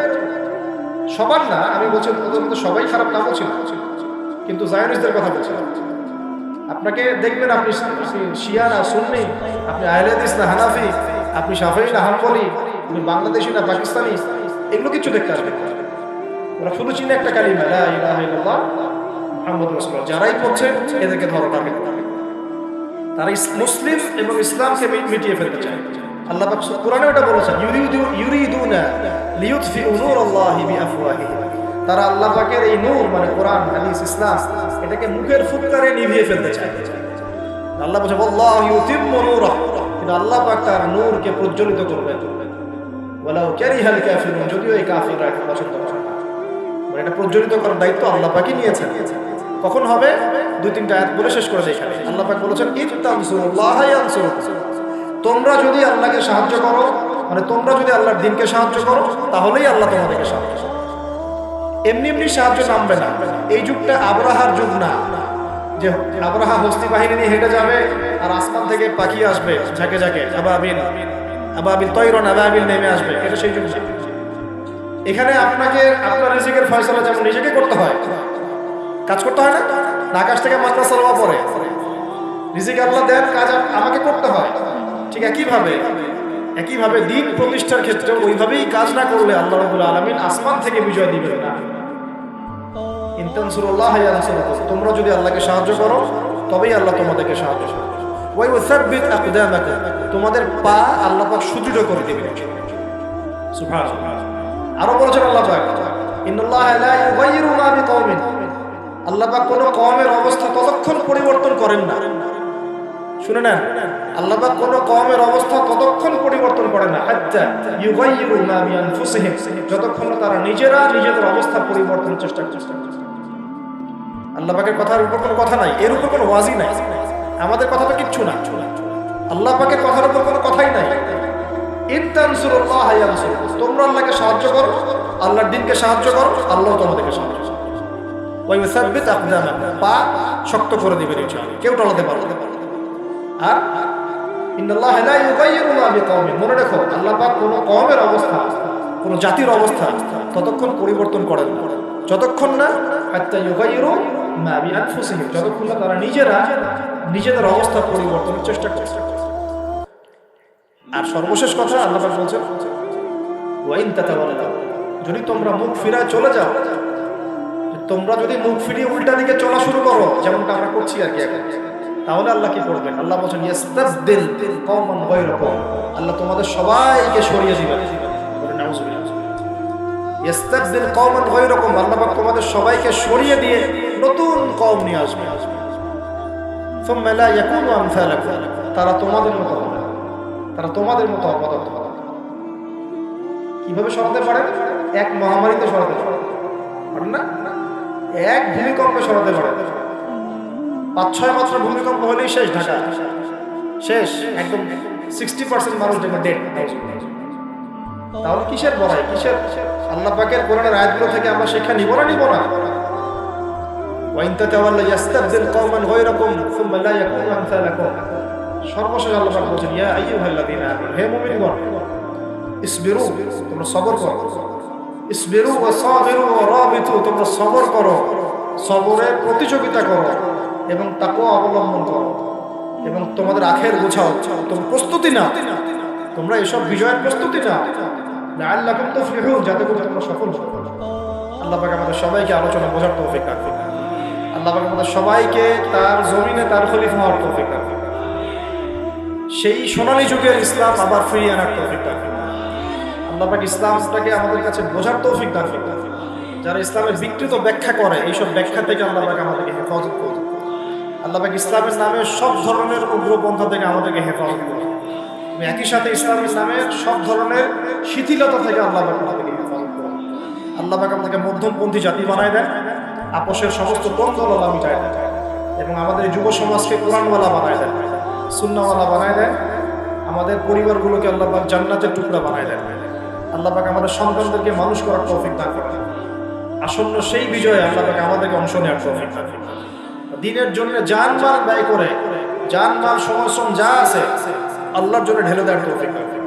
সবার না, আমি বলছি ওদের মধ্যে সবাই খারাপ না বলছি না, কিন্তু জায়নিস্টদের কথা বলছি। আপনাকে দেখবেন আপনি শিয়া না সুন্নি, আপনি আহলে হাদিস না হানাফি, আপনি শাফিঈ না হাম্বলি, আপনি বাংলাদেশি না পাকিস্তানি, এগুলো কিছু দেখতে আসবে। ওরা শুধু চিনে একটা কালিমা লা ইলাহা ইল্লাল্লাহ মুহাম্মাদুর রাসূলুল্লাহ। যারাই পড়ছে এদেরকে ধরো, তারা মুসলিম এবং ইসলামকে মিটিয়ে ফেলতে চায়। আল্লাহ পাক কোরআনে এটা বলেছেন, ইউরিদুনা লিইউতফিউ নূরাল্লাহি বিআফওয়াহিহিম। তারা আল্লাহ পাকের এই নূর মানে কোরআন, হাদিস, ইসলাম, এটাকে মুখের ফুৎকারে নিভিয়ে ফেলতে চায়। আল্লাহ বলেন আল্লাহু ইউতিম্মু নূরাহু, কিন্তু আল্লাহ পাক তার নূরকে প্রজ্বলিত করবেন। ওয়ালাউ কারিহাল কাফিরুন, যদিও এই কাফিররা এটা পছন্দ করে না। মানে এটা প্রজ্বলিত করার দায়িত্ব আল্লাহ পাকই নিয়েছেন। কখন হবে? 2-3টা আয়াত বলে শেষ করে দেখাবে। আল্লাহ পাক বলেছেন ইনতানসুরুল্লাহ ইয়ানসুরকুম, তোমরা যদি আল্লাহকে সাহায্য করো, মানে তোমরা যদি আল্লাহর দ্বীনকে সাহায্য করো, তাহলেই আল্লাহ তোমাদেরকে সাহায্য করবে। এমনি সাহায্য নামবে না। এই যুগটা আবরাহার যুগ না, যে আবরাহা হস্তি বাহিনী নিয়ে হেঁটে যাবে আর আসমান থেকে পাখি আসবে ঝাঁকে ঝাঁকে, আবাবিল তয়রন আবাবিল নেমে আসবে। এটা সেই যুগ না। এখানে আপনাকে আপনার রিজিকের ফয়সালা যেমন নিজেকে করতে হয়, কাজ করতে হয় না, আকাশ থেকে মাত্রা সালওয়া পড়ে, রিজিক আল্লাহ দেন, কাজ আমাকে করতে হয়। ঠিক একইভাবে দ্বীন প্রতিষ্ঠার ক্ষেত্রে ওইভাবেই কাজ না করলে আল্লাহ রাব্বুল আলামিন আসমান থেকে বিজয় দিবেন না। ইনতানসুরুল্লাহ ইয়ানসুরকুম, তোমরা যদি আল্লাহকে সাহায্য করো তবেই আল্লাহ তোমাদেরকে সাহায্য করবে। ওয়া ইউসাব্বিত আকদামাকুম, তোমাদের পা আল্লাহ পাক সুদৃঢ় করে দিবেন। সুবহানাল্লাহ। আরো বলেছেন আল্লাহ পাক, ইন্নাল্লাহা লা ইউগাইয়িরু মা বিকওমিন, আল্লাহ পাক কোন কওমের অবস্থা ততক্ষণ পরিবর্তন করেন না। শুনে নেন, আল্লাহ পাক কোন কওমের অবস্থা ততক্ষণ পরিবর্তন করে না হাত্তা ইউগাইয়িরু মা বিআনফুসিহিম, যতক্ষণ তারা নিজেরা নিজেদের অবস্থা পরিবর্তনের চেষ্টা করছে। আল্লাহ পাকের কথার উপর কোনো কথা নাই, এর উপর কোনো ওয়াজি নাই, আমাদের কথা তো কিচ্ছু না। আল্লাহ পাকের কথার উপর কোনো কথাই নাই। ইনতানসুরুল্লাহ ইয়ানসুরকুম, তোমরা আল্লাহকে সাহায্য করো, আল্লাহর দ্বীনকে সাহায্য করো, আল্লাহ তোমাদেরকে সাহায্য করবে। ওয়া ইউসাব্বিত আকদামাকুম, পা শক্ত করে দিবেন ইনশাআল্লাহ, কেউ টলাতে পারবে না। আর ইন্নাল্লাহা লা ইউগাইয়িরু মা বিকওমিন, মনে রাখো আল্লাহ পাক কোন কওমের অবস্থা, কোন জাতির অবস্থা ততক্ষণ পরিবর্তন করেন না যতক্ষণ না হাত্তা ইউগাইয়িরু মা বিআনফুসিহিম, যতক্ষণ না তারা নিজেরা নিজেদের অবস্থা পরিবর্তনের চেষ্টা করছে। আর সর্বশেষ কথা আল্লাহ পাক বলেছেন ওয়া ইন তাতাওয়াল্লাউ, যদি তোমরা মুখ ফিরায় চলে যাও, তোমরা যদি মুখ ফিরিয়ে উল্টা দিকে চলা শুরু করো, যেমনটা আমরা করছি আর কি এখন, তাহলে আল্লাহ কি করবেন? আল্লাহ বলেন ইস্তাবদিল কওমান গায়রাকুম, আল্লাহ তোমাদের সবাইকে সরিয়ে দিবেন, ইস্তাবদিল কওমান গায়রাকুম, আল্লাহ পাক তোমাদের সবাইকে সরিয়ে দিয়ে নতুন কওম নিয়ে আসবে। সুম্মা লা ইয়াকুনু আমসালাকুম, তারা তোমাদের মতো হবে না, তারা তোমাদের মতো অপদার্থ হবে। কিভাবে সরাতে পারে? এক মহামারীতে সরাতে পারেন না, এক ভূমিকম্পে সরাতে পারে। 5-6 মাত্র ভূমিকম্প হলেই শেষ, ঢাকা শেষ, একদম 60% মানুষ দেখবে ডেড। তাহলে কিসের বড়াই, কিসের? আল্লাহ পাকের কোরআনের আয়াতগুলো থেকে আমরা শিক্ষা নিব না ওয়া ইন তাতাওয়াল্লা ইস্তাবদিল কওমান গায়রাকুম সুম্মা লা ইয়াকুনু আমসালাকুম। সর্বশেষ আল্লাহ পাক বলেন, ইয়া আইয়ুহাল্লাযীনা আমানু, হে মুমিনগণ, ইসবিরু, তোমরা সবর করো। ইসবিরু ওয়া সাবিরু ওয়া রাবিতু, তোমরা সবর করো, সবরের প্রতিযোগিতা করো এবং তাকওয়া অবলম্বন করো এবং তোমাদের আখের গোছাও, তোমরা প্রস্তুতি নাও, তোমরা এসব বিজয়ের প্রস্তুতি নাও, লাআল্লাকুম তুফলিহুন, যাতে করে তোমরা সফল হও। আল্লাহ পাক আমাদের সবাইকে আলোচনা বোঝার তৌফিক দান করুন। আল্লাহ পাক আমাদের সবাইকে তার জমিনে তার খলিফা হওয়ার তৌফিক দান করুন। সেই সোনালী যুগের ইসলাম আবার ফিরিয়ে আনার তৌফিক দান করুন। আল্লাহ পাক ইসলামটাকে আমাদের কাছে বোঝার তৌফিক দান করুন। যারা ইসলামের বিকৃত ব্যাখ্যা করে, এইসব ব্যাখ্যা থেকে আল্লাহ পাক আমাদেরকে হেফাজত করুন। আল্লাহ পাক ইসলামের নামে সব ধরনের উগ্রপন্থা থেকে আমাদেরকে হেফাজত করুন। একই সাথে ইসলামের নামে সব ধরনের শিথিলতা থেকে আল্লাহ পাক আমাদেরকে হেফাজত করুন। আল্লাহ পাক আমাদেরকে মধ্যমপন্থী জাতি বানায় দেন, আপোষের সমস্ত দ্বন্দ্ব আল্লাহ মিটায় দেন এবং আমাদের যুব সমাজকে কোরআনওয়ালা বানায় দেন, সুন্নাহওয়ালা বানায় দেন। আমাদের পরিবারগুলোকে আল্লাহ পাক জান্নাতের টুকরা বানায় দেন। আল্লাহ পাক আমাদের সন্তানদেরকে মানুষ করার তৌফিক দান করেন। আসন্ন সেই বিজয়ে আল্লাহ পাক আমাদেরকে অংশ নেওয়ার তৌফিক দান করেন। দ্বীনের জন্য জান মাল ব্যয় করে, জান মাল সময় যা আছে আল্লাহর জন্য ঢেলে দেওয়ার তৌফিক দান করেন।